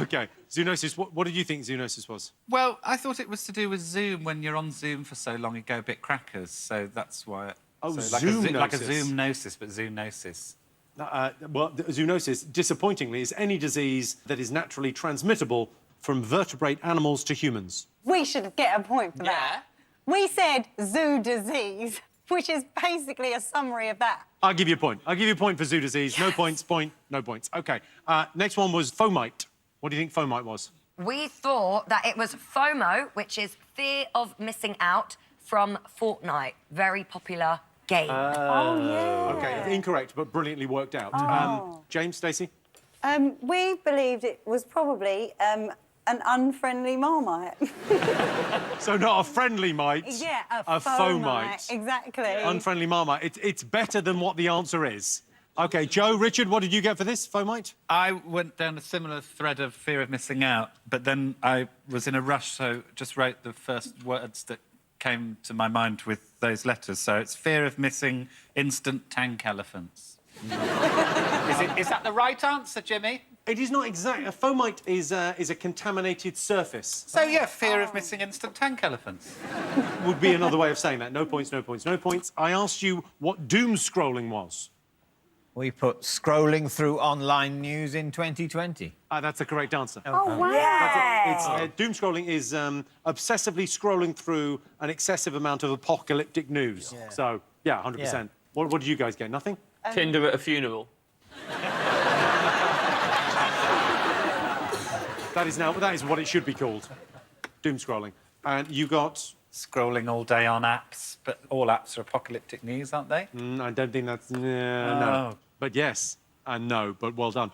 OK. Zoonosis. What did you think zoonosis was? Well, I thought it was to do with Zoom. When you're on Zoom for so long, you go a bit crackers. So that's why... Oh, so zoomnosis. like a zoomnosis, but zoonosis. Well, zoonosis, disappointingly, is any disease that is naturally transmittable from vertebrate animals to humans. We should get a point for that. We said zoo disease, which is basically a summary of that. I'll give you a point. I'll give you a point for zoo disease. Yes. No points, point, no points. OK. Next one was fomite. What do you think fomite was? We thought that it was FOMO, which is fear of missing out, from Fortnite. Very popular game. Oh, yeah. OK, incorrect, but brilliantly worked out. James, Stacey? We believed it was probably an unfriendly Marmite. So not a friendly mite. Yeah, a fomite. Exactly. Unfriendly Marmite. It's better than what the answer is. OK, Joe, Richard, what did you get for this, fomite? I went down a similar thread of fear of missing out, but then I was in a rush, so just wrote the first words that came to my mind with those letters. So it's fear of missing instant tank elephants. Is that the right answer, Jimmy? It is not exact. A fomite is a contaminated surface. So, yeah, fear of missing instant tank elephants. Would be another way of saying that. No points, no points, no points. I asked you what doom scrolling was. We put scrolling through online news in 2020. That's a correct answer. Oh, wow. It's, doom scrolling is obsessively scrolling through an excessive amount of apocalyptic news. Yeah. So, yeah, 100%. Yeah. What did you guys get? Nothing? Tinder at a funeral. That is what it should be called. Doom scrolling. And you got... Scrolling all day on apps, but all apps are apocalyptic news, aren't they? I don't think that's... No. But yes, and no, but well done.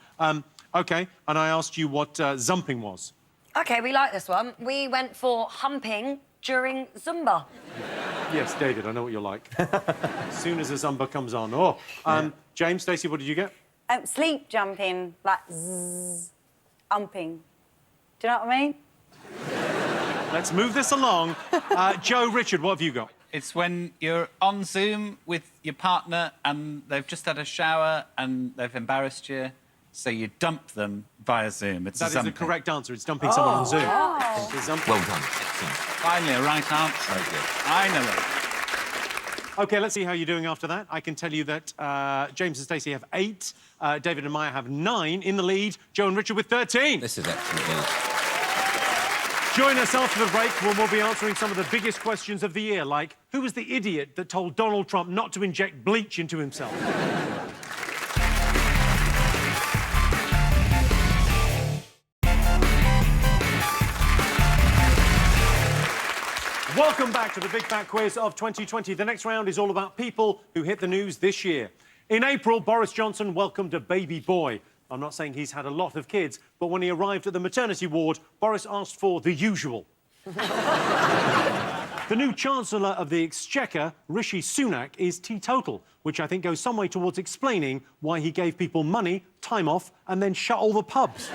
OK, and I asked you what zumping was. OK, we like this one. We went for humping during Zumba. Yes, David, I know what you're like. As soon as a Zumba comes on. Oh, James, Stacey, what did you get? Sleep jumping, like zzz, umping. Do you know what I mean? Let's move this along. Joe, Richard, what have you got? It's when you're on Zoom with your partner and they've just had a shower and they've embarrassed you, so you dump them via Zoom. It's that is the correct answer. It's dumping someone on Zoom. Oh. Well done. Excellent. Finally, a right answer. Very good. Finally. OK, let's see how you're doing after that. I can tell you that James and Stacey have 8, David and Maya have 9. In the lead, Joe and Richard with 13. This is excellent news. Join us after the break when we'll be answering some of the biggest questions of the year, like who was the idiot that told Donald Trump not to inject bleach into himself? Welcome back to the Big Fat Quiz of 2020. The next round is all about people who hit the news this year. In April, Boris Johnson welcomed a baby boy. I'm not saying he's had a lot of kids, but when he arrived at the maternity ward, Boris asked for the usual. The new Chancellor of the Exchequer, Rishi Sunak, is teetotal, which I think goes some way towards explaining why he gave people money, time off, and then shut all the pubs.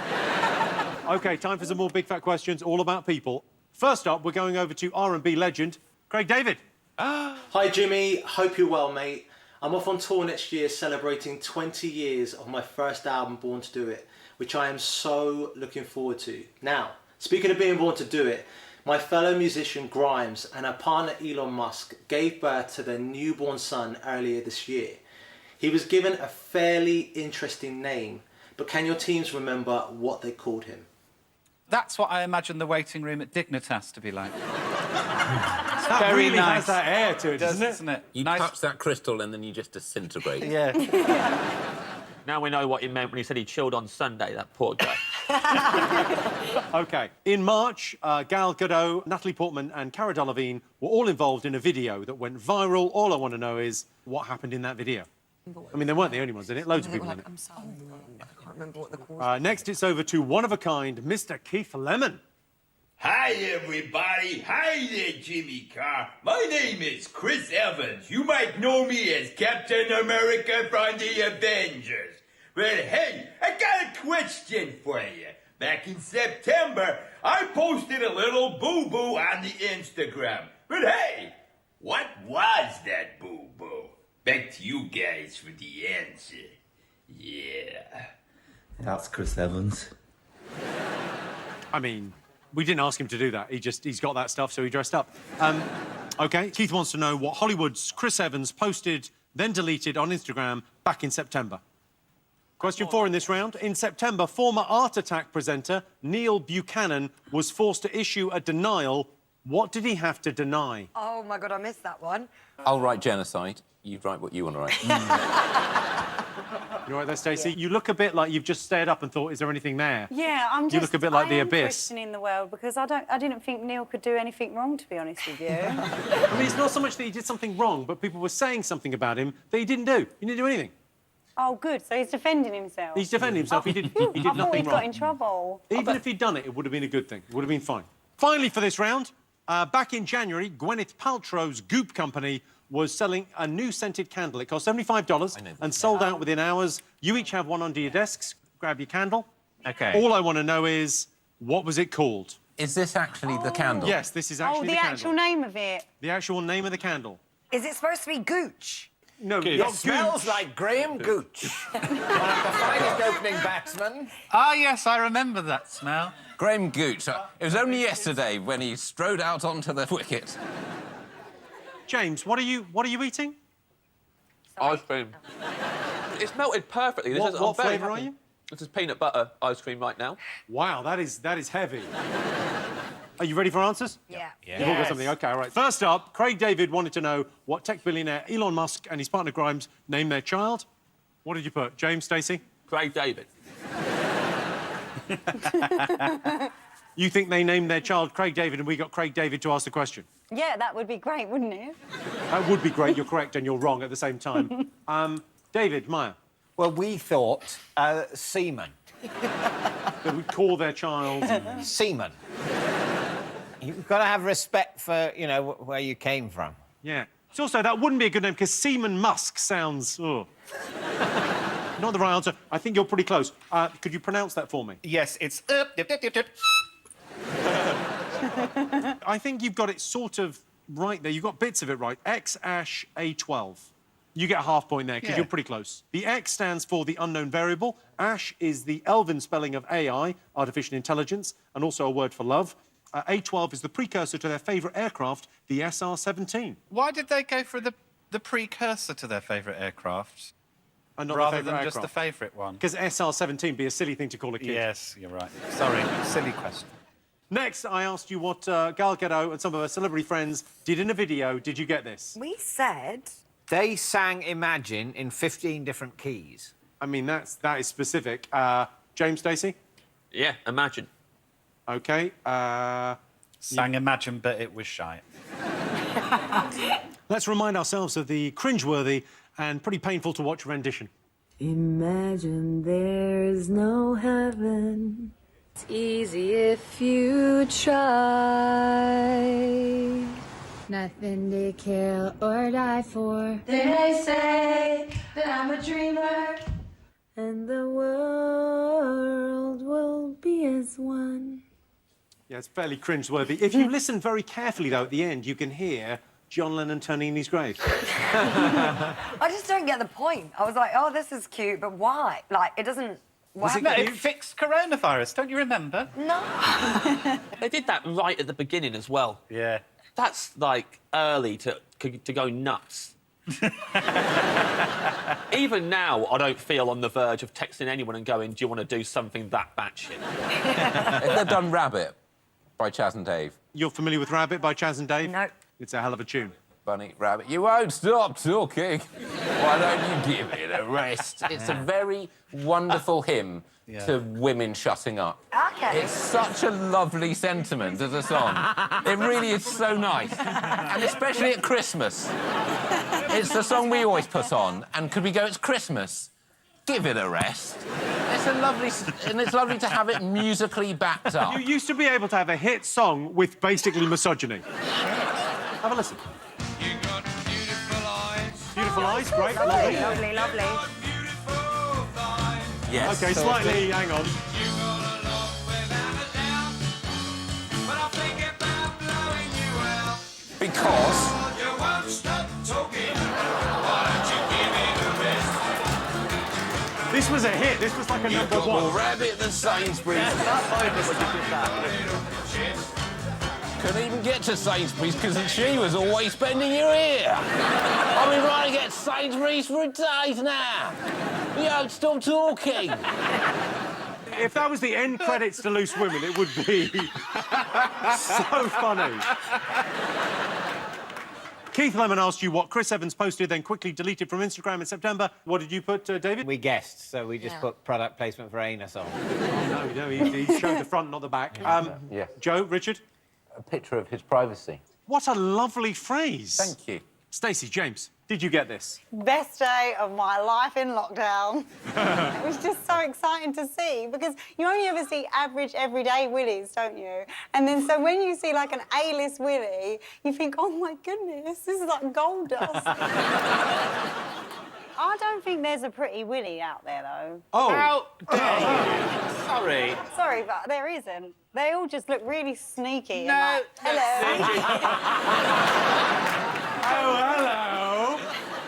OK, time for some more Big Fat questions, all about people. First up, we're going over to R&B legend, Craig David. Hi, Jimmy. Hope you're well, mate. I'm off on tour next year celebrating 20 years of my first album, Born to Do It, which I am so looking forward to. Now, speaking of being born to do it, my fellow musician Grimes and her partner Elon Musk gave birth to their newborn son earlier this year. He was given a fairly interesting name, but can your teams remember what they called him? That's what I imagine the waiting room at Dignitas to be like. That very really nice. Has that air to it, doesn't it? You touch that crystal and then you just disintegrate. Yeah. Now we know what he meant when he said he chilled on Sunday, that poor guy. OK. In March, Gal Gadot, Natalie Portman and Cara Delevingne were all involved in a video that went viral. All I want to know is what happened in that video. I mean, they weren't the only ones in it. Loads of people in it. I'm sorry. I can't remember what the cause Next, it's over to one-of-a-kind, Mr. Keith Lemon. Hi, everybody. Hi there, Jimmy Carr. My name is Chris Evans. You might know me as Captain America from the Avengers. But hey, I got a question for you. Back in September, I posted a little boo-boo on the Instagram. But hey, what was that boo-boo? Back to you guys for the answer. Yeah. That's Chris Evans. I mean, we didn't ask him to do that. He's got that stuff, so he dressed up. OK, Keith wants to know what Hollywood's Chris Evans posted, then deleted on Instagram back in September. Question 4 in this round. In September, former Art Attack presenter Neil Buchanan was forced to issue a denial What did he have to deny? Oh, my God, I missed that one. I'll write genocide. You write what you want to write. You all right there, Stacey? You look a bit like you've just stared up and thought, is there anything there? Yeah, I'm just... You look a bit like the I am abyss. questioning the world because I didn't think Neil could do anything wrong, to be honest with you. I mean, it's not so much that he did something wrong, but people were saying something about him that he didn't do. He didn't do anything. Oh, good. So he's defending himself. He's defending himself. He did I thought nothing he wrong. got in trouble. Even if he'd done it, it would have been a good thing. It would have been fine. Finally, for this round, back in January, Gwyneth Paltrow's Goop company was selling a new scented candle. It cost $75 and sold out within hours. You each have one under your desks. Grab your candle. OK. All I want to know is, what was it called? Is this actually the candle? Yes, this is actually the candle. actual name of it. The actual name of the candle. Is it supposed to be Gooch? No, It not smells Gooch. like Graham Gooch. One of the finest opening batsmen. Ah, yes, I remember that smell. Graham Gooch. It was only yesterday when he strode out onto the wicket. James, what are you eating? Ice cream. It's melted perfectly. What I'm very flavour are happy. you? This is peanut butter ice cream right now. Wow, that is heavy. Are you ready for answers? Yeah. You've all got something. OK, all right. First up, Craig David wanted to know what tech billionaire Elon Musk and his partner Grimes named their child. What did you put? James, Stacey? Craig David. You think they named their child Craig David and we got Craig David to ask the question? Yeah, that would be great, wouldn't it? That would be great. You're correct and you're wrong at the same time. David, Maya? Well, we thought seaman. They would call their child... Seaman. You've got to have respect for, you know, where you came from. Yeah. It's also, that wouldn't be a good name because Seaman Musk sounds... Oh. Not the right answer. I think you're pretty close. Could you pronounce that for me? Yes, it's... I think you've got it sort of right there. You've got bits of it right. X-Ash A12. You get a half point there, because you're pretty close. The X stands for the unknown variable. Ash is the Elven spelling of AI, artificial intelligence, and also a word for love. A12 is the precursor to their favourite aircraft, the SR-17. Why did they go for the precursor to their favourite aircraft? And not rather the than favourite just the favourite one? Because SR-17 be a silly thing to call a kid. Yes, you're right. Sorry, silly question. Next, I asked you what Gal Gadot and some of her celebrity friends did in a video. Did you get this? We said... They sang Imagine in 15 different keys. I mean, that is specific. James, Stacey? Yeah, Imagine. OK. Sang Imagine, but it was shy. Let's remind ourselves of the cringeworthy and pretty painful to watch rendition. Imagine there's no heaven. It's easy if you try. Nothing to kill or die for. They say that I'm a dreamer. And the world will be as one. Yeah, it's fairly cringeworthy. If you listen very carefully, though, at the end, you can hear John Lennon turning in his grave. I just don't get the point. I was like, oh, this is cute, but why? Like, it doesn't... No, it fixed coronavirus, don't you remember? No. They did that right at the beginning as well. Yeah. That's, like, early to go nuts. Even now, I don't feel on the verge of texting anyone and going, do you want to do something that batshit? If they've done Rabbit by Chaz and Dave. You're familiar with Rabbit by Chaz and Dave? No. It's a hell of a tune. Bunny Rabbit, you won't stop talking. Why don't you give it a rest? It's a very wonderful hymn to women shutting up. OK. It's such a lovely sentiment as a song. It really is so nice. And especially at Christmas. It's the song we always put on. And could we go, it's Christmas? Give it a rest. It's a lovely... And it's lovely to have it musically backed up. You used to be able to have a hit song with basically misogyny. Have a listen. Beautiful eyes, great, lovely. Lovely, lovely. Yes. OK, slightly, hang on. Because... This was a hit. This was like a number got one. more rabbit than Sainsbury's. Couldn't even get to Sainsbury's because she was always bending your ear. I've been trying to get Sainsbury's for days now. You don't stop talking. If that was the end credits to Loose Women, it would be so funny. Keith Lemon asked you what Chris Evans posted, then quickly deleted from Instagram in September. What did you put, David? We guessed, so we just put product placement for anus on. Oh, no, he showed the front, not the back. Yeah. Joe, Richard? A picture of his privacy. What a lovely phrase. Thank you. Stacey, James, did you get this? Best day of my life in lockdown. It was just so exciting to see because you only ever see average, everyday willies, don't you? And then so when you see like an A-list willy, you think, oh my goodness, this is like gold dust. I don't think there's a pretty willy out there, though. Oh. How dare you? Sorry. Sorry, but there isn't. They all just look really sneaky. No. And like, hello. Oh, hello.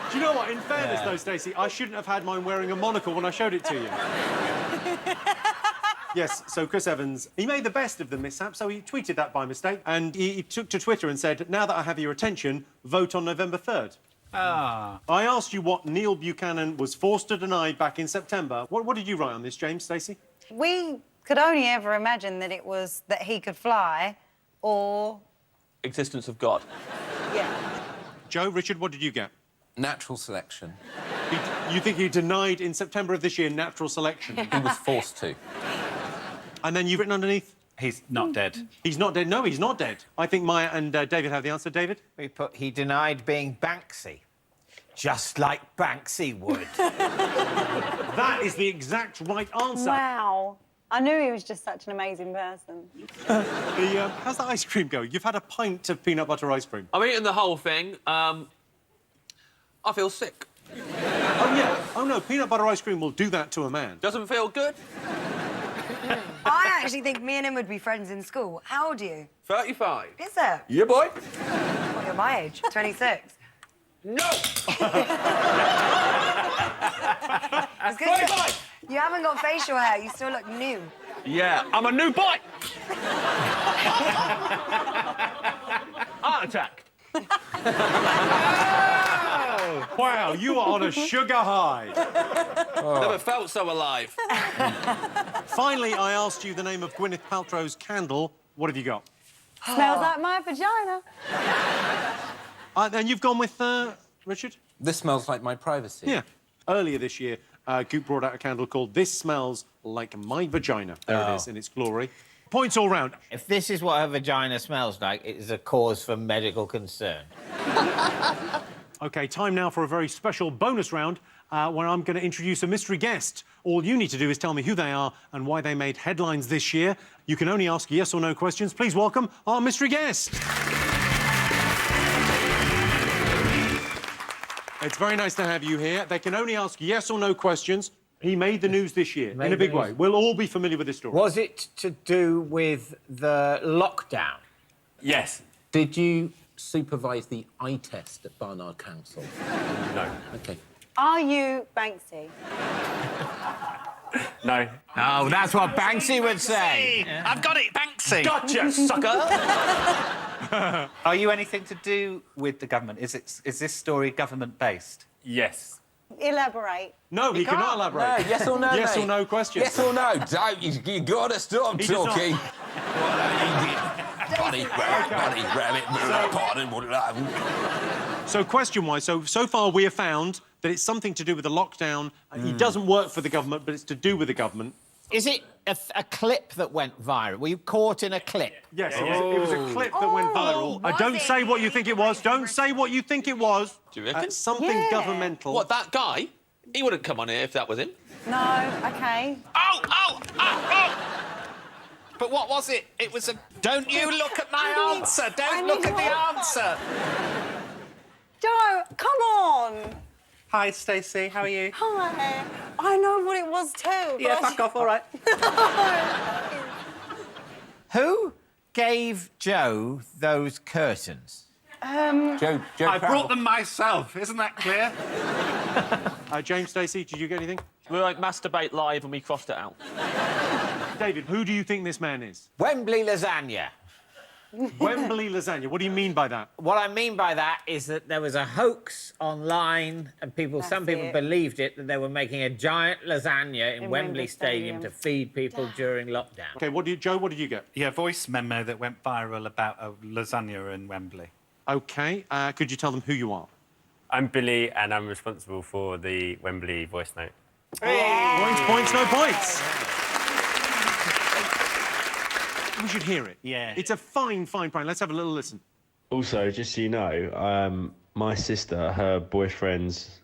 Do you know what? In fairness, though, Stacey, I shouldn't have had mine wearing a monocle when I showed it to you. Yes, so Chris Evans, he made the best of the mishap, so he tweeted that by mistake, and he took to Twitter and said, now that I have your attention, vote on November 3rd. Ah. I asked you what Neil Buchanan was forced to deny back in September. What did you write on this, James, Stacey? We could only ever imagine that it was that he could fly or... Existence of God. Yeah. Joe, Richard, what did you get? Natural selection. You think he denied in September of this year natural selection? He was forced to. And then you've written underneath? He's not dead. He's not dead. No, he's not dead. I think Maya and David have the answer. David? We put he denied being Banksy. Just like Banksy would. That is the exact right answer. Wow. I knew he was just such an amazing person. How's the ice cream going? You've had a pint of peanut butter ice cream. I'm eating the whole thing. I feel sick. Oh, yeah. Oh, no, peanut butter ice cream will do that to a man. Doesn't feel good. I actually think me and him would be friends in school. How old are you? 35. Is it? Yeah, boy. Well, you're my age, 26. No! It's good. You haven't got facial hair. You still look new. Yeah, I'm a new boy. Heart attack. Wow, you are on a sugar high. Never felt so alive. Finally, I asked you the name of Gwyneth Paltrow's candle. What have you got? Smells like my vagina. And you've gone with, Richard? This smells like my privacy. Yeah. Earlier this year, Goop brought out a candle called This Smells Like My Vagina. There it is in its glory. Points all round. If this is what her vagina smells like, it is a cause for medical concern. OK, time now for a very special bonus round where I'm going to introduce a mystery guest. All you need to do is tell me who they are and why they made headlines this year. You can only ask yes or no questions. Please welcome our mystery guest. It's very nice to have you here. They can only ask yes or no questions. He made the news this year in a big way. We'll all be familiar with this story. Was it to do with the lockdown? Yes. Did you supervise the eye test at Barnard Council? No. OK. Are you Banksy? No. Oh, that's what Banksy would say. I've got it, Banksy. Gotcha, sucker. Are you anything to do with the government? Is this story government-based? Yes. Elaborate. No, he cannot elaborate. No, yes or no, Yes mate. or no question. Yes or no? Don't, you gotta stop He does not. talking. Bunny rabbit, pardon. So question-wise, so far we have found that it's something to do with the lockdown. He doesn't work for the government, but it's to do with the government. Is it a clip that went viral? Were you caught in a clip? Yes, it was a clip that went viral. Don't say what you think it was. Don't say what you think it was. Do you reckon? Something governmental. What, that guy? He wouldn't come on here if that was him. No, OK. Oh! But what was it? It was a... Don't you look at my answer! Don't look at the answer! Joe, come on. Hi, Stacey. How are you? Hi. I know what it was too. Yeah, fuck off, all right. Who gave Joe those curtains? Joe I brought them myself. Isn't that clear? James, Stacey, did you get anything? We like masturbate live and we crossed it out. David, who do you think this man is? Wembley lasagna. Wembley lasagna. What do you mean by that? What I mean by that is that there was a hoax online and some people believed it, that they were making a giant lasagna in Wembley Stadium to feed people during lockdown. OK, Joe, what did you get? Yeah, voice memo that went viral about a lasagna in Wembley. OK, could you tell them who you are? I'm Billy, and I'm responsible for the Wembley voice note. Points, points, no points. We should hear it. Yeah. It's a fine, fine prank. Let's have a little listen. Also, just so you know, my sister, her boyfriend's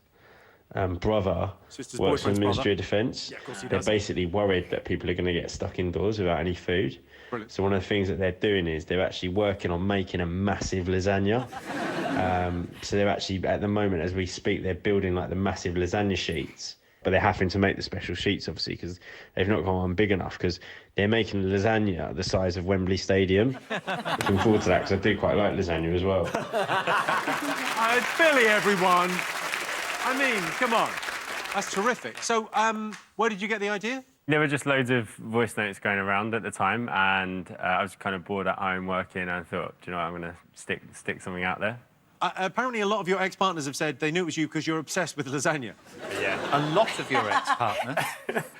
brother, Sister's works in boyfriend's the Ministry brother. of Defence. Yeah, of course he They're does. basically worried that people are going to get stuck indoors without any food. Brilliant. So one of the things that they're doing is they're actually working on making a massive lasagna. So they're actually, at the moment, as we speak, they're building like the massive lasagna sheets. But they're having to make the special sheets, obviously, because they've not got one big enough, because they're making lasagna the size of Wembley Stadium. Looking forward to that, because I do quite like lasagna as well. Billy, everyone. I mean, come on. That's terrific. So, where did you get the idea? There were just loads of voice notes going around at the time, and I was kind of bored at home working, and I thought, do you know what, I'm going to stick something out there. Apparently, a lot of your ex-partners have said they knew it was you because you're obsessed with lasagna. Yeah. A lot of your ex-partners?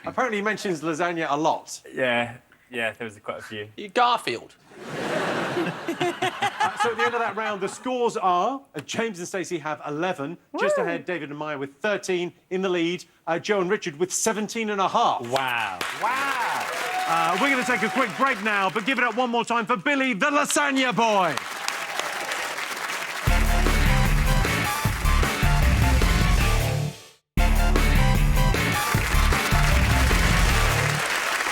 Apparently, he mentions lasagna a lot. Yeah, there was quite a few. You Garfield. So at the end of that round, the scores are James and Stacey have 11, just ahead David and Maya with 13 in the lead, Joe and Richard with 17 and a half. Wow. Wow. We're going to take a quick break now, but give it up one more time for Billy, the lasagna boy.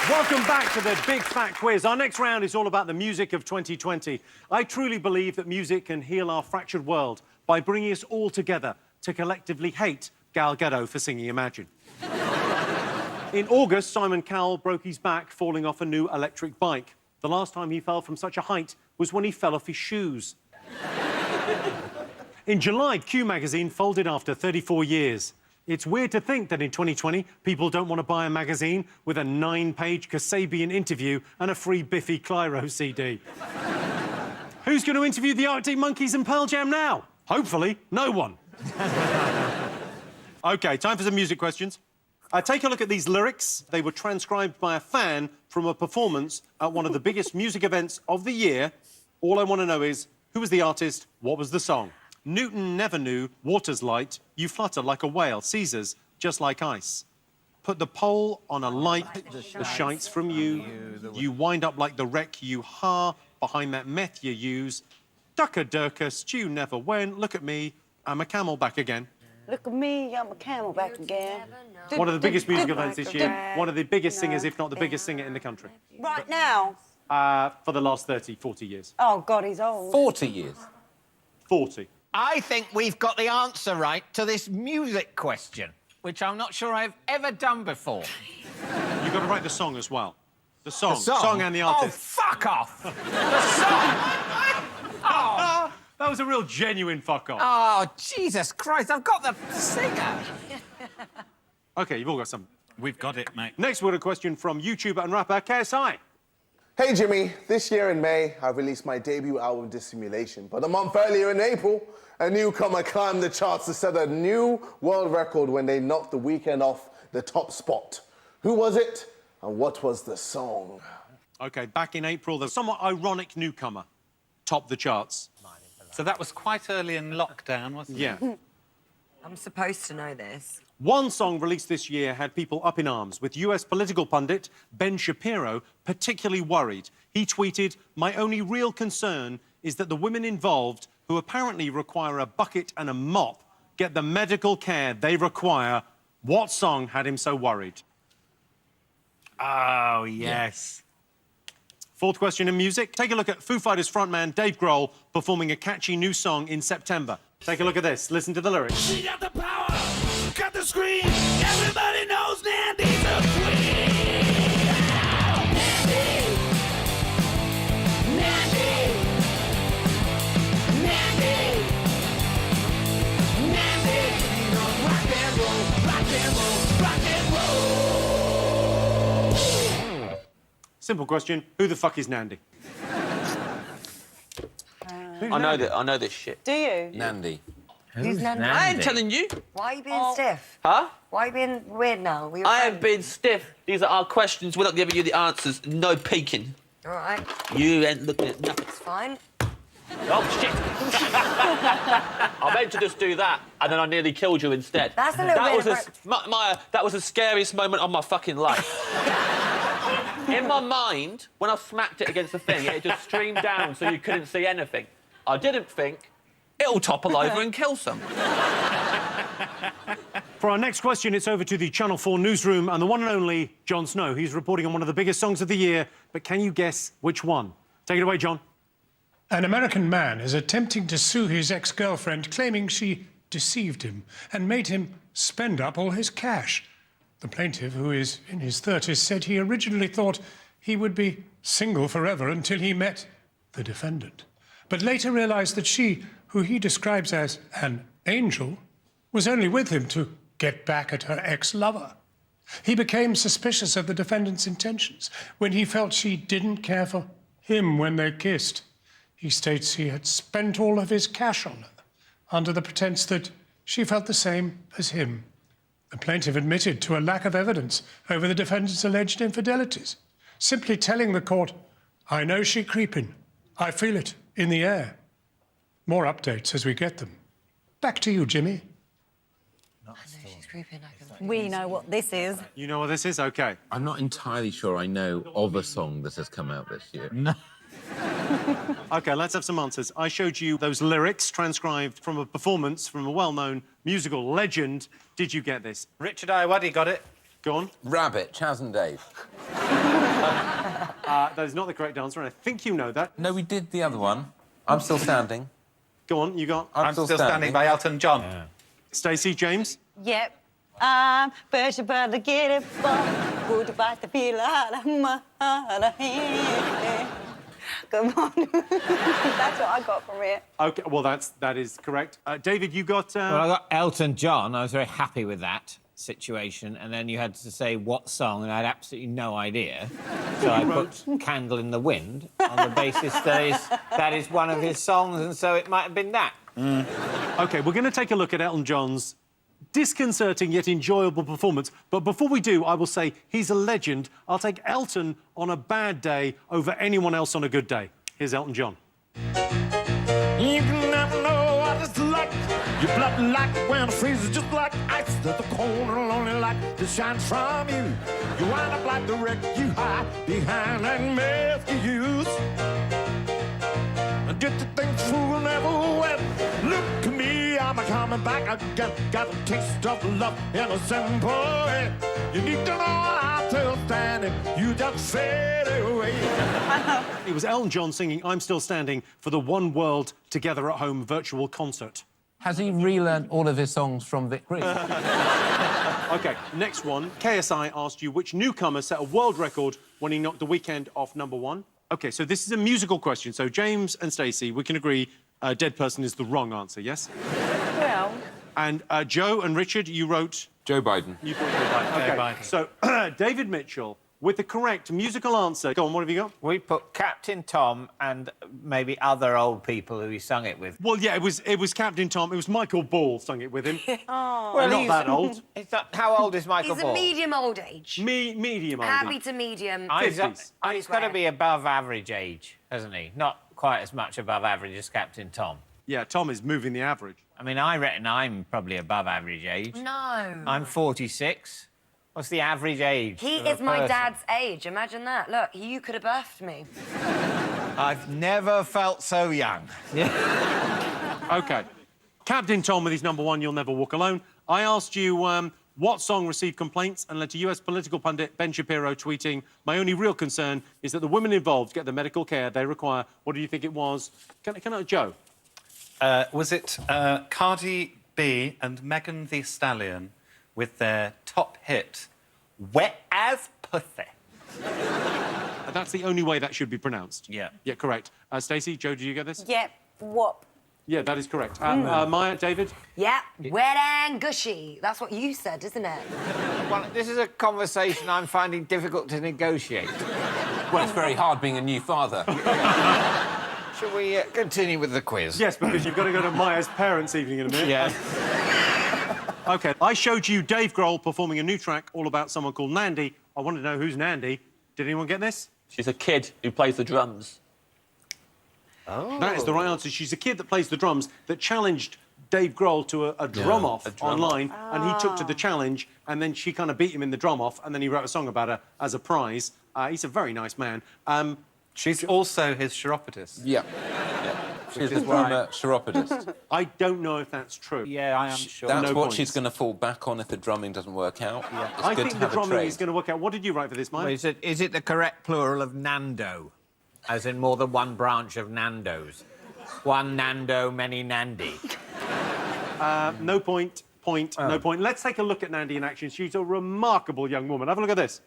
Welcome back to the Big Fat Quiz. Our next round is all about the music of 2020. I truly believe that music can heal our fractured world by bringing us all together to collectively hate Gal Gadot for singing Imagine. In August, Simon Cowell broke his back falling off a new electric bike. The last time he fell from such a height was when he fell off his shoes. In July, Q magazine folded after 34 years. It's weird to think that in 2020, people don't want to buy a magazine with a 9-page Kasabian interview and a free Biffy Clyro CD. Who's going to interview the Arctic Monkeys and Pearl Jam now? Hopefully, no one. OK, time for some music questions. Take a look at these lyrics. They were transcribed by a fan from a performance at one of the biggest music events of the year. All I want to know is, who was the artist? What was the song? Newton never knew water's light. You flutter like a whale. Caesar's just like ice. Put the pole on a light that shines from you. You wind up like the wreck you har. Behind that meth you use. Ducker-durker, stew never went. Look at me, I'm a camel back again. Look at me, I'm a camel back again. One of the biggest music events this year. One of the biggest singers, if not the biggest singer in the country. Right now? For the last 30, 40 years. Oh, God, he's old. 40 years? 40. I think we've got the answer right to this music question, which I'm not sure I've ever done before. You've got to write the song as well. The song. The song? And the artist. Oh, fuck off! The song! Oh. That was a real genuine fuck off. Oh, Jesus Christ, I've got the singer. OK, you've all got some. We've got it, mate. Next, we've got a question from YouTuber and rapper KSI. Hey Jimmy, this year in May, I released my debut album, Dissimulation. But a month earlier in April, a newcomer climbed the charts to set a new world record when they knocked The Weeknd off the top spot. Who was it, and what was the song? OK, back in April, the somewhat ironic newcomer topped the charts. So that was quite early in lockdown, wasn't it? Yeah. I'm supposed to know this. One song released this year had people up in arms, with US political pundit Ben Shapiro particularly worried. He tweeted, "My only real concern is that the women involved, who apparently require a bucket and a mop, get the medical care they require." What song had him so worried? Oh, yes. Fourth question in music. Take a look at Foo Fighters frontman Dave Grohl performing a catchy new song in September. Take a look at this. Listen to the lyrics. She got the power, got the scream. Everybody knows Nandy's a queen. Nandy, Nandy, Nandy, Nandy. You know, rock and roll, rock and roll, rock and roll. Simple question. Who the fuck is Nandy? I know this shit. Do you? Nandy. Who's Nandy? I ain't telling you. Why are you being stiff? Huh? Why are you being weird now? I ain't being stiff. These are our questions. We're not giving you the answers. No peeking. All right. You ain't looking at nothing. It's fine. Oh, shit! I meant to just do that, and then I nearly killed you instead. That's a little bit that was the scariest moment of my fucking life. In my mind, when I smacked it against the thing, it just streamed down so you couldn't see anything. I didn't think it'll topple over and kill some. For our next question, it's over to the Channel 4 newsroom and the one and only Jon Snow. He's reporting on one of the biggest songs of the year, but can you guess which one? Take it away, John. An American man is attempting to sue his ex-girlfriend, claiming she deceived him and made him spend up all his cash. The plaintiff, who is in his 30s, said he originally thought he would be single forever until he met the defendant, but later realized that she, who he describes as an angel, was only with him to get back at her ex-lover. He became suspicious of the defendant's intentions when he felt she didn't care for him when they kissed. He states he had spent all of his cash on her, under the pretense that she felt the same as him. The plaintiff admitted to a lack of evidence over the defendant's alleged infidelities, simply telling the court, "I know she creeping. I feel it in the air." More updates as we get them. Back to you, Jimmy. We know what this is. You know what this is? OK. I'm not entirely sure I know of a song that has come out this year. No. OK, let's have some answers. I showed you those lyrics transcribed from a performance from a well-known musical legend. Did you get this? Richard Ayoade got it. Go on. Rabbit, Chaz and Dave. That is not the correct answer, and I think you know that. No, we did the other one. I'm Still Standing. Go on, you got... I'm Still Standing by Elton John. Yeah. Stacey, James? Yep. But you better get it, good about the feel out of my head. Come on. That's what I got from it. OK, well, that is correct. David, you got... Well, I got Elton John. I was very happy with that situation. And then you had to say what song, and I had absolutely no idea. So I put Candle in the Wind on the basis that is one of his songs, and so it might have been that. OK, we're going to take a look at Elton John's disconcerting yet enjoyable performance. But before we do, I will say he's a legend. I'll take Elton on a bad day over anyone else on a good day. Here's Elton John. You can never know what it's like. Your blood like when it freezes just like ice. There's the cold and lonely light that shines from you. You wind up like the wreck you hide behind that mask you use. And did you think fool never went? Look at me, I'm coming back again. Got a taste of love in a simple way. You need to know I'm still standing. You just fade away. It was Elton John singing I'm Still Standing for the One World Together at Home virtual concert. Has he relearned all of his songs from Vic Green? OK, next one. KSI asked you which newcomer set a world record when he knocked The Weeknd off #1. OK, so this is a musical question. So James and Stacey, we can agree Dead Person is the wrong answer, yes? Well... And Joe and Richard, you wrote... Joe Biden. You put Joe Biden. OK, Biden. So David Mitchell, with the correct musical answer... Go on, what have you got? We put Captain Tom and maybe other old people who he sung it with. Well, yeah, it was Captain Tom. It was Michael Ball sung it with him. Oh. Well, not that old. How old is Michael He's Ball? a medium old age. Medium old Happy age. to medium. He's got to be above average age, hasn't he? Not quite as much above average as Captain Tom. Yeah, Tom is moving the average. I mean, I reckon I'm probably above average age. No. I'm 46. What's the average age? He of a is my person? dad's age. Imagine that. Look, you could have birthed me. I've never felt so young. OK. Captain Tom with his #1, You'll Never Walk Alone. I asked you what song received complaints and led to US political pundit Ben Shapiro tweeting, "My only real concern is that the women involved get the medical care they require." What do you think it was? Can I, Joe? Was it Cardi B and Megan Thee Stallion with their top hit, Wet As Pussy? That's the only way that should be pronounced. Yeah. Yeah, correct. Stacey, Joe, did you get this? Yep. Whop. Yeah, that is correct. Maya, David? Yeah, wet and gushy. That's what you said, isn't it? Well, this is a conversation I'm finding difficult to negotiate. Well, it's very hard being a new father. Shall we continue with the quiz? Yes, because you've got to go to Maya's parents' evening in a minute. Yeah. OK, I showed you Dave Grohl performing a new track all about someone called Nandy. I want to know who's Nandy. Did anyone get this? She's a kid who plays the drums. Oh. That is the right answer. She's a kid that plays the drums that challenged Dave Grohl to a drum-off online, and he took to the challenge, and then she kind of beat him in the drum-off, and then he wrote a song about her as a prize. He's a very nice man. She's also his chiropodist. Yeah. She's the former chiropodist. I don't know if that's true. Yeah, I am sure. That's No what points. she's going to fall back on if the drumming doesn't work out. Yeah. It's I good think to the have a drumming trade. is going to work out. What did you write for this, Mike? Well, is it the correct plural of Nando? As in more than one branch of Nando's? One Nando, many Nandy. No point, no point. Let's take a look at Nandy in action. She's a remarkable young woman. Have a look at this.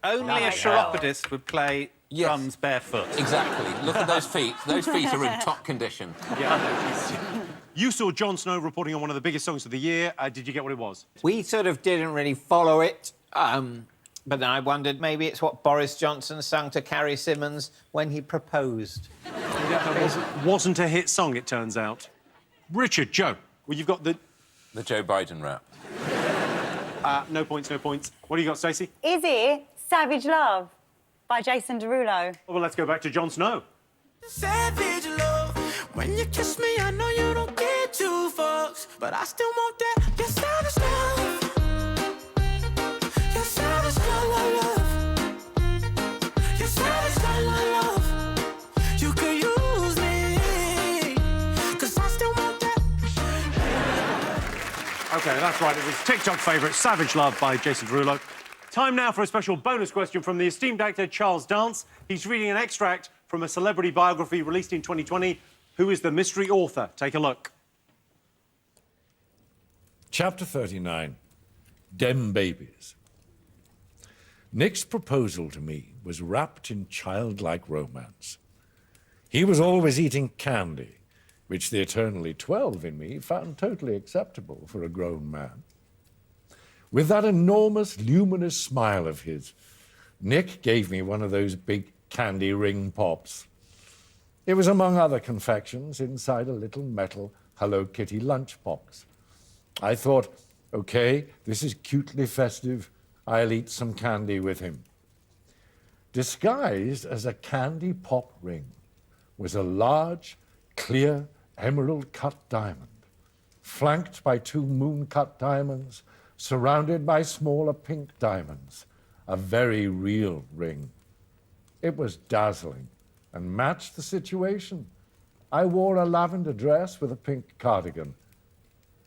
Only a chiropodist would play drums barefoot. Exactly. Look at those feet. Those feet are in top condition. You saw Jon Snow reporting on one of the biggest songs of the year. Did you get what it was? We sort of didn't really follow it, but then I wondered maybe it's what Boris Johnson sang to Carrie Simmons when he proposed. Wasn't a hit song, it turns out. Richard, Joe, well, you've got the Joe Biden rap. No points, no points. What do you got, Stacey? Is it Savage Love by Jason Derulo? Well, let's go back to Jon Snow. Savage love. When you kiss me, I know you don't get two fucks, but I still want that. Your savage love. Your savage love. Your savage love. You could use me, 'cause I still want that. OK, that's right. It was TikTok favourite Savage Love by Jason Derulo. Time now for a special bonus question from the esteemed actor Charles Dance. He's reading an extract from a celebrity biography released in 2020. Who is the mystery author? Take a look. Chapter 39, Dem Babies. Nick's proposal to me was wrapped in childlike romance. He was always eating candy, which the eternally 12 in me found totally acceptable for a grown man. With that enormous, luminous smile of his, Nick gave me one of those big candy ring pops. It was among other confections inside a little metal Hello Kitty lunchbox. I thought, OK, this is cutely festive. I'll eat some candy with him. Disguised as a candy pop ring was a large, clear, emerald-cut diamond, flanked by 2 moon-cut diamonds, surrounded by smaller pink diamonds, a very real ring. It was dazzling and matched the situation. I wore a lavender dress with a pink cardigan,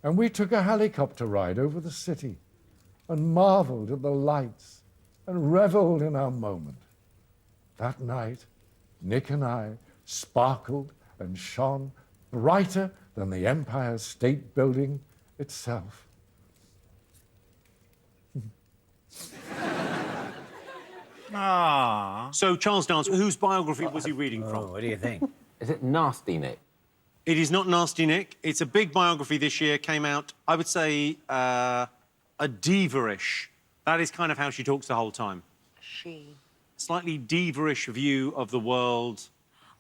and we took a helicopter ride over the city and marveled at the lights and reveled in our moment. That night, Nick and I sparkled and shone brighter than the Empire State Building itself. So, Charles Dance, whose biography was he reading from? What do you think? Is it Nasty Nick? It is not Nasty Nick. It's a big biography this year. Came out, I would say, a diva-ish. That is kind of how she talks the whole time. She. Slightly diva-ish view of the world.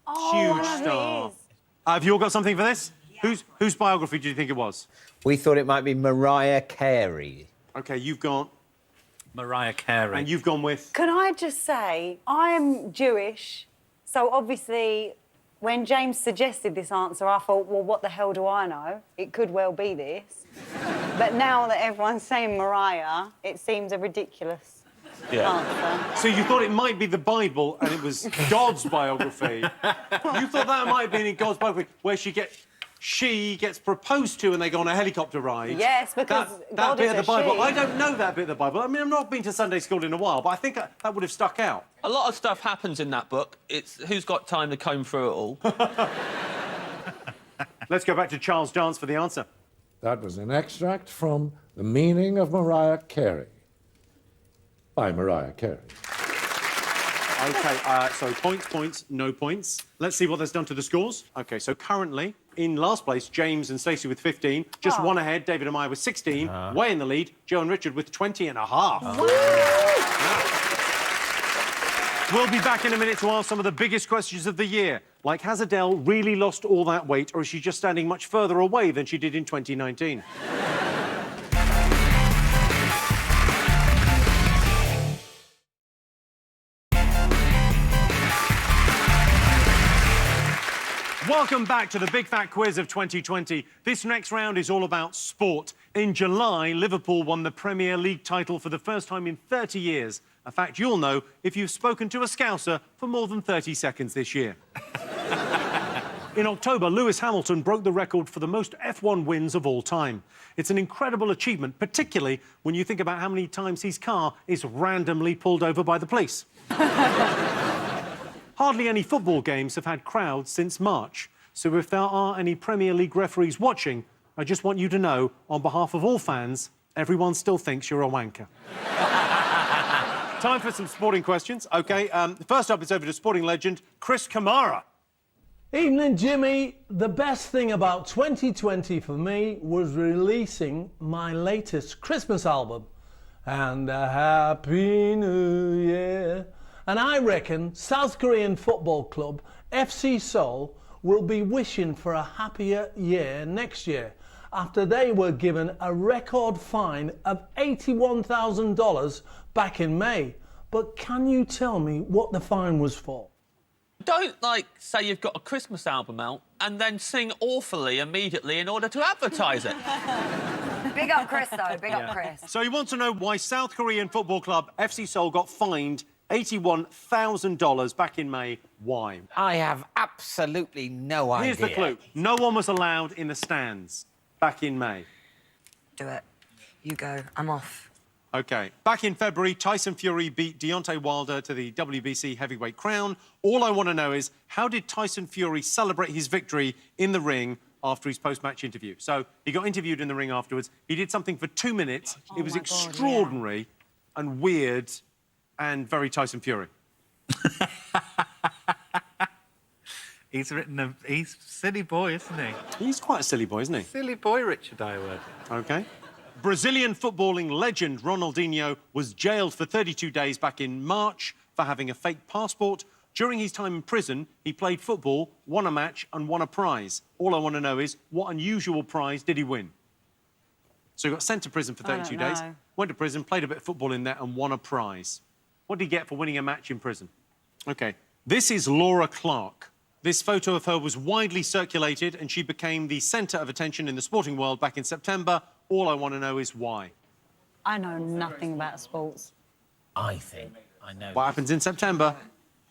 Oh, Huge I know star. who it is. Have you all got something for this? Whose biography do you think it was? We thought it might be Mariah Carey. OK, you've got... Mariah Carey. And you've gone with... Can I just say, I'm Jewish, so obviously when James suggested this answer, I thought, well, what the hell do I know? It could well be this. But now that everyone's saying Mariah, it seems a ridiculous answer. So you thought it might be the Bible and it was God's biography. You thought that might have been in God's biography, where she gets proposed to and they go on a helicopter ride. Yes, because that God bit is of the a Bible. she. I don't know that bit of the Bible. I mean, I've not been to Sunday school in a while, but I think that would have stuck out. A lot of stuff happens in that book. It's who's got time to comb through it all. Let's go back to Charles Dance for the answer. That was an extract from The Meaning of Mariah Carey by Mariah Carey. OK, so points, no points. Let's see what that's done to the scores. OK, so currently, in last place, James and Stacey with 15. Just one ahead, David and I with 16. Way in the lead, Joe and Richard with 20 and a half. We'll be back in a minute to ask some of the biggest questions of the year, like has Adele really lost all that weight, or is she just standing much further away than she did in 2019? Welcome back to the Big Fat Quiz of 2020. This next round is all about sport. In July, Liverpool won the Premier League title for the first time in 30 years. A fact you'll know if you've spoken to a Scouser for more than 30 seconds this year. In October, Lewis Hamilton broke the record for the most F1 wins of all time. It's an incredible achievement, particularly when you think about how many times his car is randomly pulled over by the police. Hardly any football games have had crowds since March. So if there are any Premier League referees watching, I just want you to know, on behalf of all fans, everyone still thinks you're a wanker. Time for some sporting questions. OK, first up, it's over to sporting legend Chris Kamara. Evening, Jimmy. The best thing about 2020 for me was releasing my latest Christmas album. And a Happy New Year. And I reckon South Korean football club FC Seoul will be wishing for a happier year next year after they were given a record fine of $81,000 back in May. But can you tell me what the fine was for? Don't, say you've got a Christmas album out and then sing awfully immediately in order to advertise it. Big up Chris, though. Big up Chris. So you want to know why South Korean football club FC Seoul got fined $81,000 back in May. Why? I have absolutely no idea. Here's the clue. No one was allowed in the stands back in May. Do it. You go. I'm off. OK. Back in February, Tyson Fury beat Deontay Wilder to the WBC heavyweight crown. All I want to know is, how did Tyson Fury celebrate his victory in the ring after his post-match interview? So he got interviewed in the ring afterwards. He did something for 2 minutes. It was extraordinary and weird and very Tyson Fury. He's a silly boy, isn't he? He's quite a silly boy, isn't he? Silly boy, Richard Iwood. OK. Brazilian footballing legend Ronaldinho was jailed for 32 days back in March for having a fake passport. During his time in prison, he played football, won a match and won a prize. All I want to know is, what unusual prize did he win? So he got sent to prison for 32 days, went to prison, played a bit of football in there and won a prize. What did he get for winning a match in prison? OK, this is Laura Clark. This photo of her was widely circulated and she became the centre of attention in the sporting world back in September. All I want to know is why. I know nothing about sports. I think I know. What happens in September?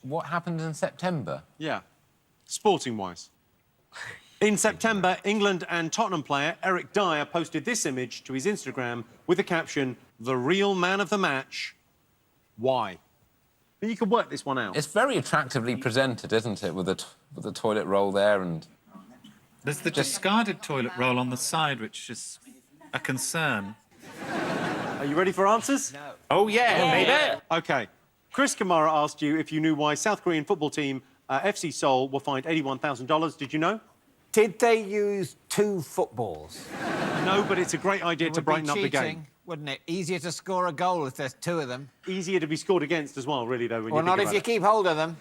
What happened in September? Yeah, sporting-wise. In September, England and Tottenham player Eric Dyer posted this image to his Instagram with the caption, "The real man of the match." Why? But you could work this one out. It's very attractively presented, isn't it, with the toilet roll there and... There's the discarded toilet roll on the side, which is a concern. Are you ready for answers? No. Oh, yeah, maybe. OK. Chris Kamara asked you if you knew why South Korean football team FC Seoul were fined $81,000. Did you know? Did they use 2 footballs? No, but it's a great idea to brighten up the game. Wouldn't it? Easier to score a goal if there's 2 of them. Easier to be scored against as well, really, though, when well, you not think if you about keep hold of them.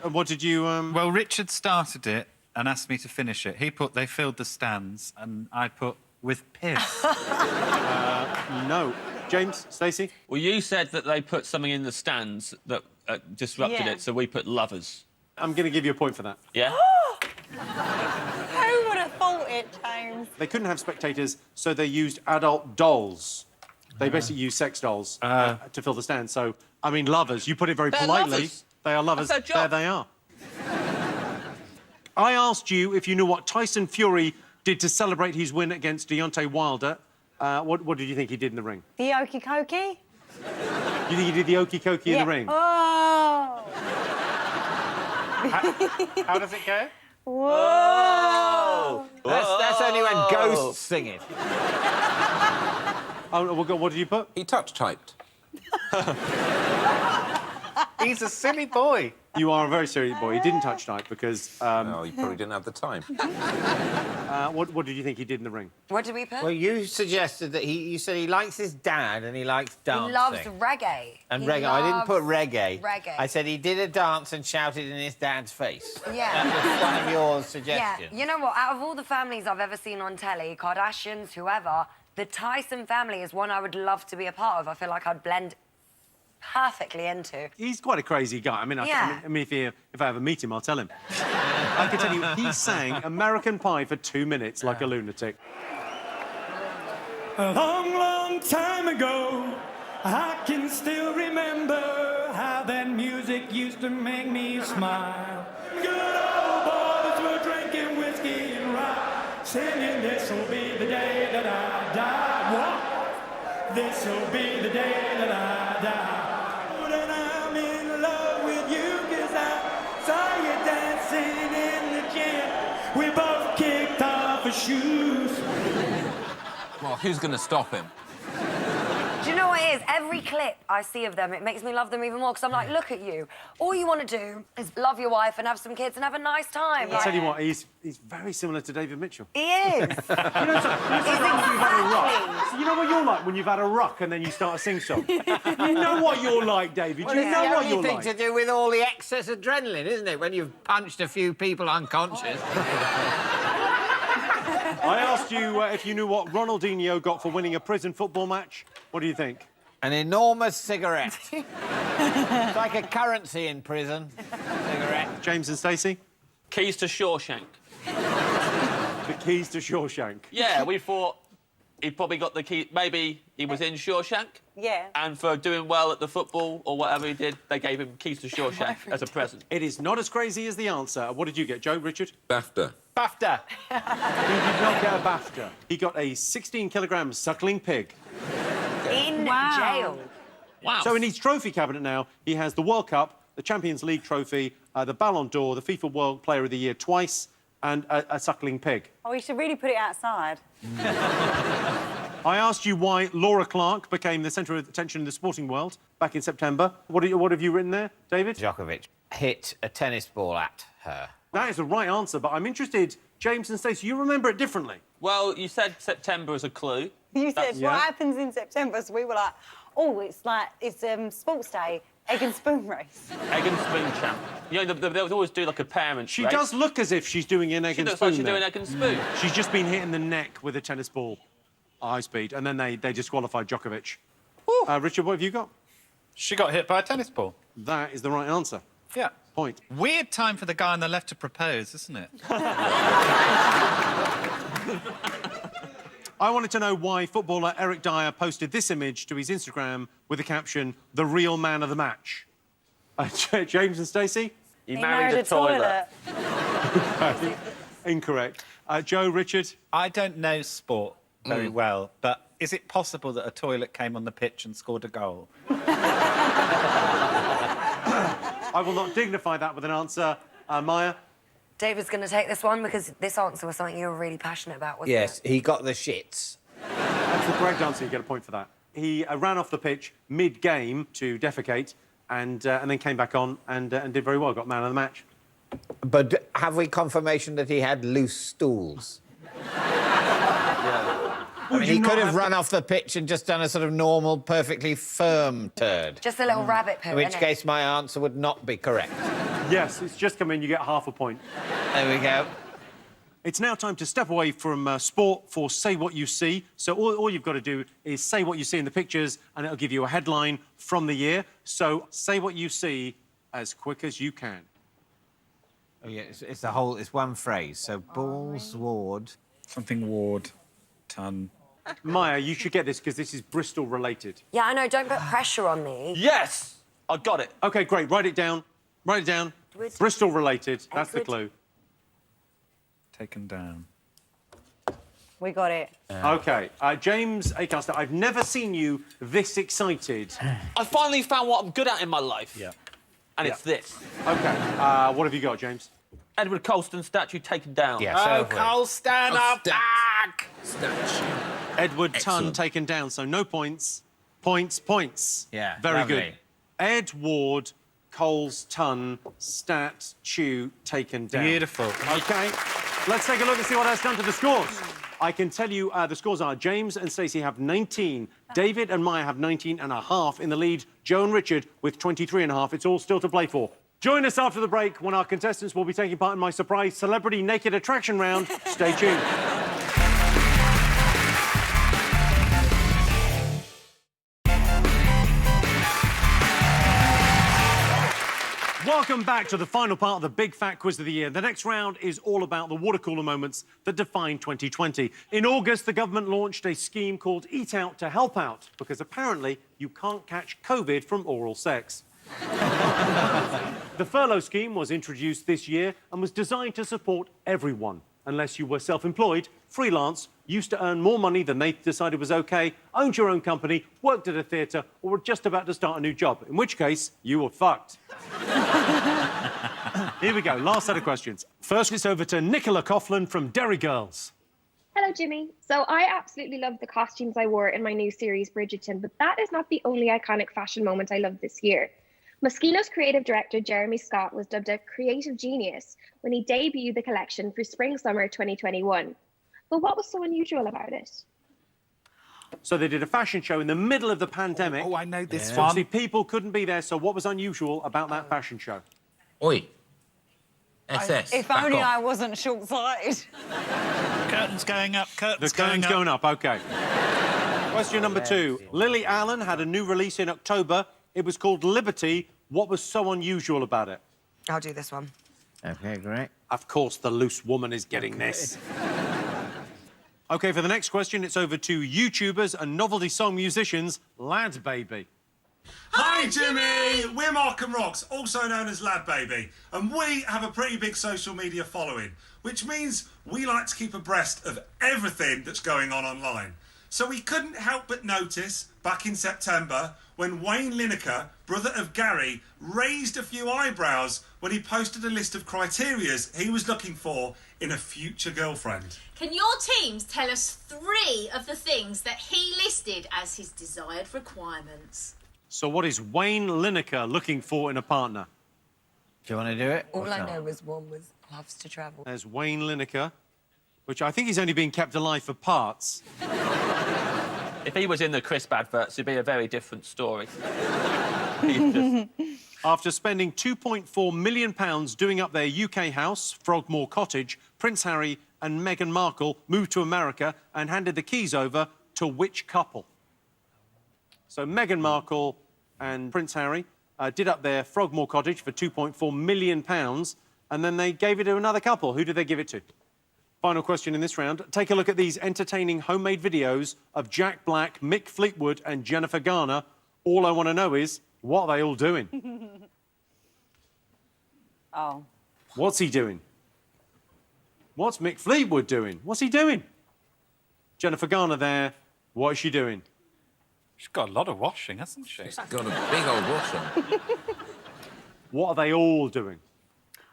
And what did you... Well, Richard started it and asked me to finish it. He put, they filled the stands, and I put, with piss. No. James, Stacey? Well, you said that they put something in the stands that disrupted it, so we put lovers. I'm going to give you a point for that. Yeah? Who would have thought it, James? They couldn't have spectators, so they used adult dolls. They basically used sex dolls to fill the stands. So, I mean, lovers. You put it very They're politely. lovers. They are lovers. That's their job. There they are. I asked you if you knew what Tyson Fury did to celebrate his win against Deontay Wilder. What did you think he did in the ring? The okey cokey? You think he did the okey cokey in the ring? Oh! How does it go? Whoa! That's only when ghosts sing it. Oh, what did you put? He touch-typed. He's a silly boy. You are a very serious boy. He didn't touch Knight because... No, he probably didn't have the time. What did you think he did in the ring? What did we put? Well, you suggested that you said he likes his dad and he likes dancing. He loves reggae. And He reggae. I didn't put loves reggae. Reggae. I said he did a dance and shouted in his dad's face. Yeah. That was one of your Yeah, suggestions. you know what? Out of all the families I've ever seen on telly, Kardashians, whoever, the Tyson family is one I would love to be a part of. I feel like I'd blend perfectly into. He's quite a crazy guy. I mean, Yeah. if I ever meet him, I'll tell him. I can tell you, he sang American Pie for 2 minutes like a lunatic. A long, long time ago, I can still remember how that music used to make me smile. Good old boys were drinking whiskey and rye, singing, "This'll be the day that I die." What? This'll be the day that I die. And I'm in love with you 'cause I saw you dancing in the gym. We both kicked off our shoes. Well, who's going to stop him? Do you know what it is? Every clip I see of them, it makes me love them even more because I'm like, look at you. All you want to do is love your wife and have some kids and have a nice time. I'll tell you what, he's very similar to David Mitchell. He is. You know, sometimes you've had a ruck. So you know what you're like when you've had a ruck and then you start a sing-song? You know what you're like, David. Well, You it's know the what only you're thing like. to do with all the excess adrenaline, isn't it? When you've punched a few people unconscious. I asked you if you knew what Ronaldinho got for winning a prison football match. What do you think? An enormous cigarette. It's like a currency in prison. Cigarette. James and Stacey? Keys to Shawshank. The keys to Shawshank. Yeah, we thought he probably got the key. Maybe he was in Shawshank. Yeah. And for doing well at the football or whatever he did, they gave him keys to Shawshank as a present. It is not as crazy as the answer. What did you get, Joe, Richard? BAFTA. BAFTA. He did not get a BAFTA. He got a 16-kilogram suckling pig. In jail. Wow. So in his trophy cabinet now, he has the World Cup, the Champions League trophy, the Ballon d'Or, the FIFA World Player of the Year twice, and a suckling pig. Oh, we should really put it outside. I asked you why Laura Clark became the centre of attention in the sporting world back in September. What have you written there, David? Djokovic hit a tennis ball at her. That is the right answer, but I'm interested, James and Stacey, you remember it differently. Well, you said September as a clue. You said, what happens in September? So we were like, oh, it's sports day, egg and spoon race. Egg and spoon champ. You know, they would always do like a parent She race. does look as if she's doing an egg and spoon. She looks like she's there. doing egg and spoon. She's just been hit in the neck with a tennis ball, high speed, and then they disqualified Djokovic. Richard, what have you got? She got hit by a tennis ball. That is the right answer. Yeah. Point. Weird time for the guy on the left to propose, isn't it? I wanted to know why footballer Eric Dyer posted this image to his Instagram with the caption, "The real man of the match." James and Stacey? He married a toilet. Incorrect. Joe, Richard? I don't know sport very well, but is it possible that a toilet came on the pitch and scored a goal? I will not dignify that with an answer. Maya? David's going to take this one because this answer was something you were really passionate about, wasn't Yes, it? he got the shits. That's the correct answer. You get a point for that. He ran off the pitch mid-game to defecate and then came back on and did very well. Got man of the match. But have we confirmation that he had loose stools? I mean, he could have run off the pitch and just done a sort of normal, perfectly firm turd. Just a little rabbit poo, In which innit? case, my answer would not be correct. Yes, it's just come in. You get half a point. There we go. It's now time to step away from sport for Say What You See. So all you've got to do is say what you see in the pictures and it'll give you a headline from the year. So say what you see as quick as you can. Oh, yeah, it's one phrase. So, balls, ward. Something ward, ton. Maya, you should get this because this is Bristol related. Yeah, I know. Don't put pressure on me. Yes! I got it. OK, great. Write it down. Write it down. Edward. Bristol related. That's the Edward. clue. Taken down. We got it. OK. James Acaster, I've never seen you this excited. I finally found what I'm good at in my life. Yeah. And it's this. OK. What have you got, James? Edward Colston statue taken down. Yeah, so have we. Colston, I'm back! Edward Tunn Excellent. taken down, so no points. Points. Yeah, Very lovely. good. Ed Ward Coles, ton, stat, chew, taken down. Beautiful. OK, let's take a look and see what that's done to the scores. I can tell you the scores are James and Stacey have 19. David and Maya have 19.5 in the lead. Joe and Richard with 23.5. It's all still to play for. Join us after the break when our contestants will be taking part in my surprise celebrity naked attraction round. Stay tuned. Welcome back to the final part of the Big Fat Quiz of the year. The next round is all about the water cooler moments that define 2020. In August, the government launched a scheme called Eat Out to Help Out, because apparently you can't catch COVID from oral sex. The furlough scheme was introduced this year and was designed to support everyone, unless you were self-employed, freelance, used to earn more money than they decided was OK, owned your own company, worked at a theatre, or were just about to start a new job, in which case, you were fucked. Here we go, last set of questions. First, it's over to Nicola Coughlan from Derry Girls. Hello, Jimmy. So I absolutely love the costumes I wore in my new series, Bridgerton, but that is not the only iconic fashion moment I loved this year. Moschino's creative director, Jeremy Scott, was dubbed a creative genius when he debuted the collection for Spring-Summer 2021. But what was so unusual about it? So they did a fashion show in the middle of the pandemic. Oh, I know this So one. obviously people couldn't be there, so what was unusual about that fashion show? Oi. SS. If back only off. I wasn't short-sighted. Curtains going up, curtains The curtain's going up, OK. Question number 2. Lily Allen had a new release in October. It was called Liberty. What was so unusual about it? I'll do this one. OK, great. Of course, the loose woman is getting this. OK, for the next question, it's over to YouTubers and novelty song musicians, Lad Baby. Hi, Jimmy! We're Markham Rocks, also known as Lad Baby, and we have a pretty big social media following, which means we like to keep abreast of everything that's going on online. So we couldn't help but notice, back in September, when Wayne Lineker, brother of Gary, raised a few eyebrows when he posted a list of criterias he was looking for in a future girlfriend. Can your teams tell us 3 of the things that he listed as his desired requirements? So what is Wayne Lineker looking for in a partner? Do you want to do it? All I know is one was loves to travel. There's Wayne Lineker, which I think he's only being kept alive for parts. If he was in the crisp adverts, it'd be a very different story. After spending £2.4 million doing up their UK house, Frogmore Cottage, Prince Harry and Meghan Markle moved to America and handed the keys over to which couple? So Meghan Markle and Prince Harry did up their Frogmore Cottage for £2.4 million, and then they gave it to another couple. Who did they give it to? Final question in this round. Take a look at these entertaining homemade videos of Jack Black, Mick Fleetwood and Jennifer Garner. All I want to know is, what are they all doing? Oh. What's he doing? What's Mick Fleetwood doing? What's he doing? Jennifer Garner there. What is she doing? She's got a lot of washing, hasn't she? She's got a big old wash on. What are they all doing?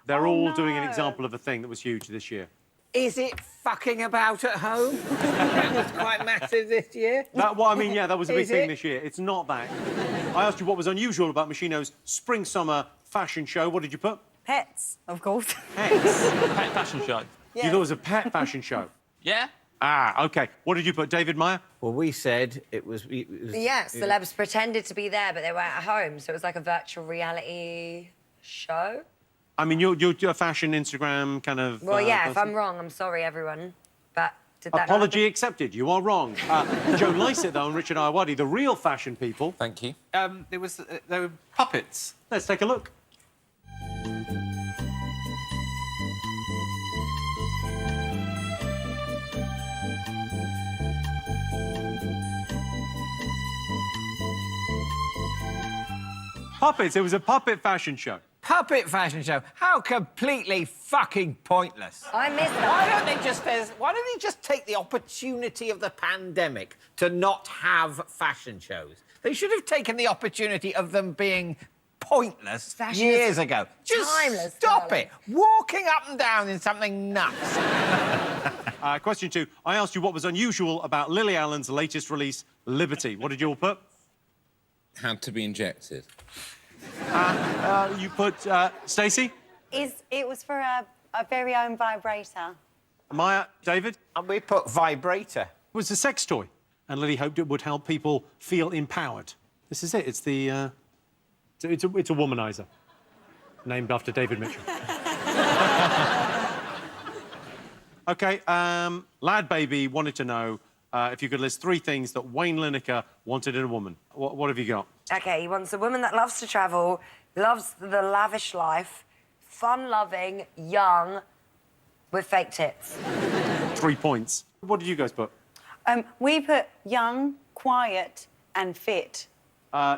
They're all no. doing an example of a thing that was huge this year. Is it fucking about at home? That was quite massive this year. That was a big Is thing it? this year. It's not that. I asked you what was unusual about Moschino's spring-summer fashion show. What did you put? Pets, of course. Pets. Pet fashion show. You thought it was a pet fashion show? Yeah? Ah, OK. What did you put, David Meyer? Well, we said it was... Yeah, celebs pretended to be there, but they were at home, so it was like a virtual reality show. I mean, you're a fashion Instagram kind of... Well, yeah, if person. I'm wrong, I'm sorry, everyone. But did that Apology accepted. You are wrong. Joe Lycett, though, and Richard Iowadi, the real fashion people. Thank you. There were puppets. Let's take a look. Puppets. It was a puppet fashion show. Puppet fashion show. How completely fucking pointless. I missed Why that. don't they just take the opportunity of the pandemic to not have fashion shows? They should have taken the opportunity of them being pointless Fashion years is ago. Just timeless, stop darling. it. Walking up and down in something nuts. Question 2. I asked you what was unusual about Lily Allen's latest release, Liberty. What did you all put? Had to be injected. You put Stacey? It was for a very own vibrator. Maya, David? And we put vibrator. It was a sex toy, and Lily hoped it would help people feel empowered. This is it. It's the... it's a womanizer, named after David Mitchell. OK, Lad Baby wanted to know if you could list 3 things that Wayne Lineker wanted in a woman. What have you got? OK, he wants a woman that loves to travel, loves the lavish life, fun-loving, young, with fake tits. 3 points. What did you guys put? We put young, quiet, and fit.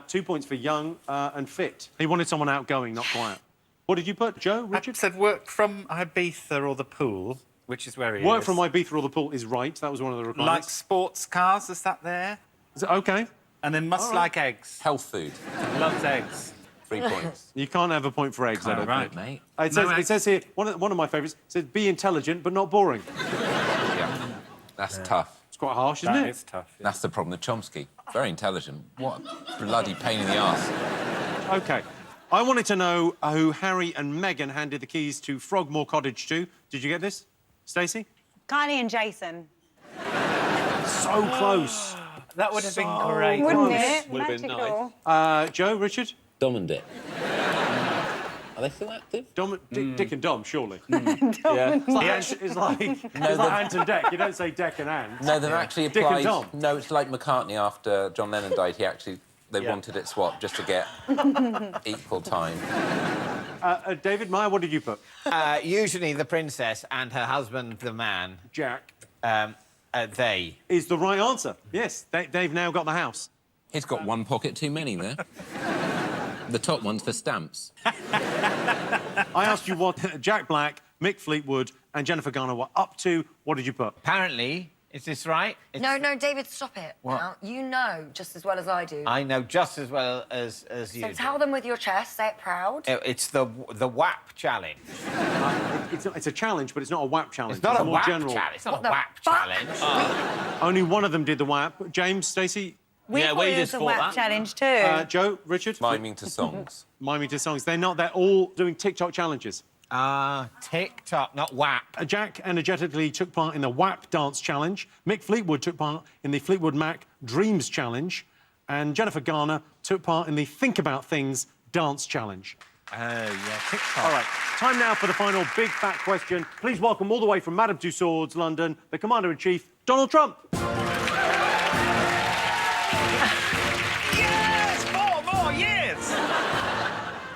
2 points for young and fit. He wanted someone outgoing, not quiet. What did you put, Joe, Richard? I said work from Ibiza or the pool, which is where he Work is. from Ibiza or the pool is right. That was one of the Like requirements. sports cars, is that there? Is it OK? And then must like eggs. Health food. Loves eggs. 3 points. You can't have a point for eggs, I don't Right, think. mate. It says here, one of my favourites, says, be intelligent but not boring. Yeah. That's tough. It's quite harsh, isn't That it? is tough. Yeah. That's the problem with Chomsky. Very intelligent. What a bloody pain in the arse. OK. I wanted to know who Harry and Meghan handed the keys to Frogmore Cottage to. Did you get this, Stacey? Kylie and Jason. So close. That would have been great. Wouldn't it? Would have been Magical. Joe, Richard? Dom and Dick. Are they still active? Dick and Dom, surely. Yeah. It's like Ant and Dec. You don't say Dec and Ant. No, they've actually Dick and applied... Dom. No, it's like McCartney after John Lennon died. They wanted it swapped just to get equal time. David, Maya, what did you put? Usually the princess and her husband, the man, Jack. they. Is the right answer. Yes, they've now got the house. He's got one pocket too many there. The top one's for stamps. I asked you what Jack Black, Mick Fleetwood and Jennifer Garner were up to. What did you put? Apparently, is this right? No, David, stop it. What? Now, you know just as well as I do. I know just as well as you So do. tell them with your chest, say it proud. It's the WAP challenge. It's a challenge, but it's not a WAP challenge. It's not a more WAP general. challenge. It's not What a the WAP fuck? challenge. Only one of them did the WAP. James, Stacey, We Yeah, thought we it was just a thought WAP that. challenge too. Joe, Richard? Miming to songs. Miming to songs. They're not. They're all doing TikTok challenges. TikTok, not WAP. Jack energetically took part in the WAP dance challenge. Mick Fleetwood took part in the Fleetwood Mac Dreams challenge. And Jennifer Garner took part in the Think About Things dance challenge. Oh, yeah, TikTok. All right, time now for the final big fat question. Please welcome all the way from Madame Tussauds, London, the Commander-in-Chief, Donald Trump. Yes! 4 more years!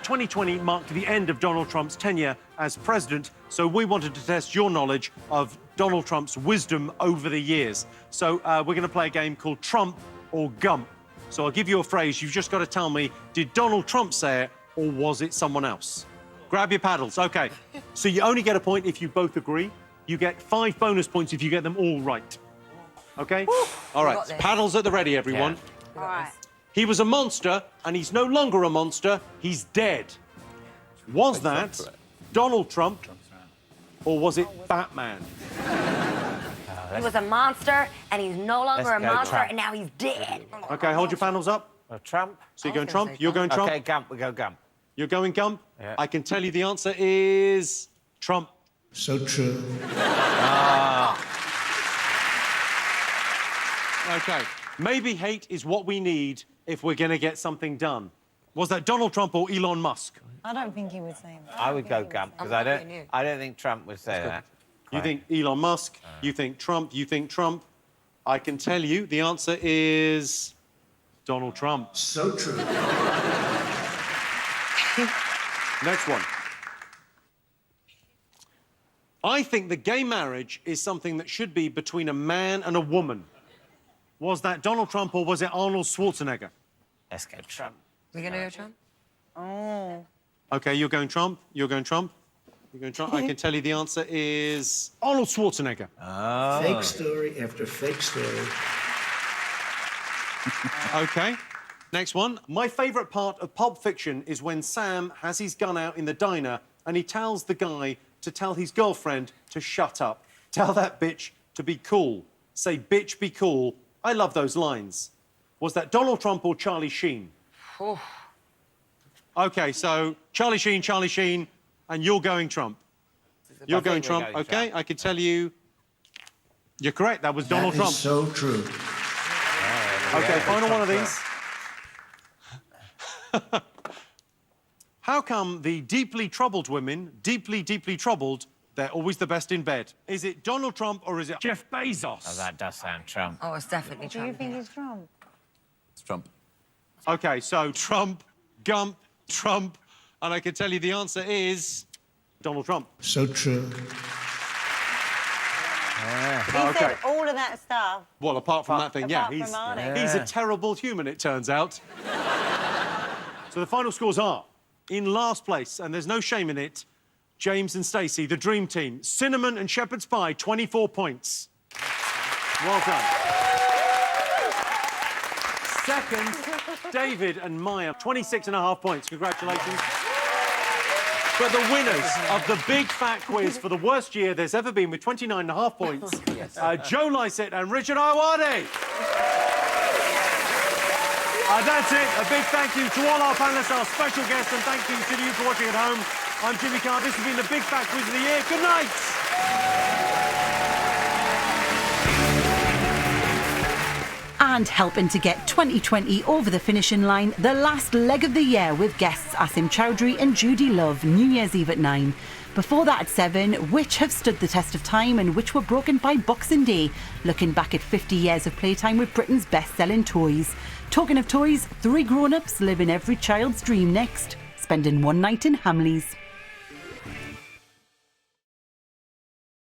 2020 marked the end of Donald Trump's tenure as president, so we wanted to test your knowledge of Donald Trump's wisdom over the years. So we're going to play a game called Trump or Gump. So I'll give you a phrase. You've just got to tell me, did Donald Trump say it or was it someone else? Grab your paddles. OK. So you only get a point if you both agree. You get 5 bonus points if you get them all right. OK? All right. got this. Paddles at the ready, everyone. All right. He was a monster, and he's no longer a monster. He's dead. Was that Donald Trump, or was it Batman? He was a monster, and he's no longer Let's a go monster, Trump. and now he's dead. OK, hold your panels up. Trump. So you're I going was gonna Trump? say You're going Trump? OK, Gump, we go Gump. You're going Gump? Yeah. I can tell you the answer is Trump. So true. OK. Maybe hate is what we need if we're going to get something done. Was that Donald Trump or Elon Musk? I don't think he would say that. I would go Gump, because I don't think Trump would say that. You think Elon Musk, you think Trump, you think Trump. I can tell you the answer is Donald Trump. So true. Next one. I think that gay marriage is something that should be between a man and a woman. Was that Donald Trump or was it Arnold Schwarzenegger? Let's go Trump. We're gonna go Trump? Oh. OK, you're going Trump. You're going Trump. You're going Trump. I can tell you the answer is Arnold Schwarzenegger. Oh. Fake story after fake story. OK. Next one. My favourite part of Pulp Fiction is when Sam has his gun out in the diner and he tells the guy to tell his girlfriend to shut up. Tell that bitch to be cool. Say, bitch, be cool. I love those lines. Was that Donald Trump or Charlie Sheen? OK, so Charlie Sheen, and you're going Trump. You're going Trump, OK? I can tell you... You're correct, that was Donald Trump. So true. OK, final one of these. How come the deeply troubled women, deeply troubled, they're always the best in bed? Is it Donald Trump or is it Jeff Bezos? Oh, that does sound Trump. Oh, it's definitely Do you Trump. think it's Trump? It's Trump. OK, so Trump, Gump, Trump, and I can tell you the answer is Donald Trump. So true. He said all of that stuff. Well, apart from that thing, yeah, Apart from Arnie. he's a terrible human, it turns out. So the final scores are, in last place, and there's no shame in it, James and Stacey, the dream team. Cinnamon and Shepherd's Pie, 24 points. Well done. Second, David and Maya, 26.5 points. Congratulations. But the winners of the Big Fat Quiz for the worst year there's ever been with 29.5 points, Joe Lycett and Richard Iowade. That's it. A big thank you to all our panellists, our special guests, and thank you to you for watching at home. I'm Jimmy Carr. This has been the Big Fat Quiz of the year. Good night. And helping to get 2020 over the finishing line, the last leg of the year with guests Asim Chowdhury and Judy Love, New Year's Eve at 9. Before that at 7, which have stood the test of time and which were broken by Boxing Day, looking back at 50 years of playtime with Britain's best-selling toys. Talking of toys, 3 grown-ups live in every child's dream next, spending one night in Hamleys.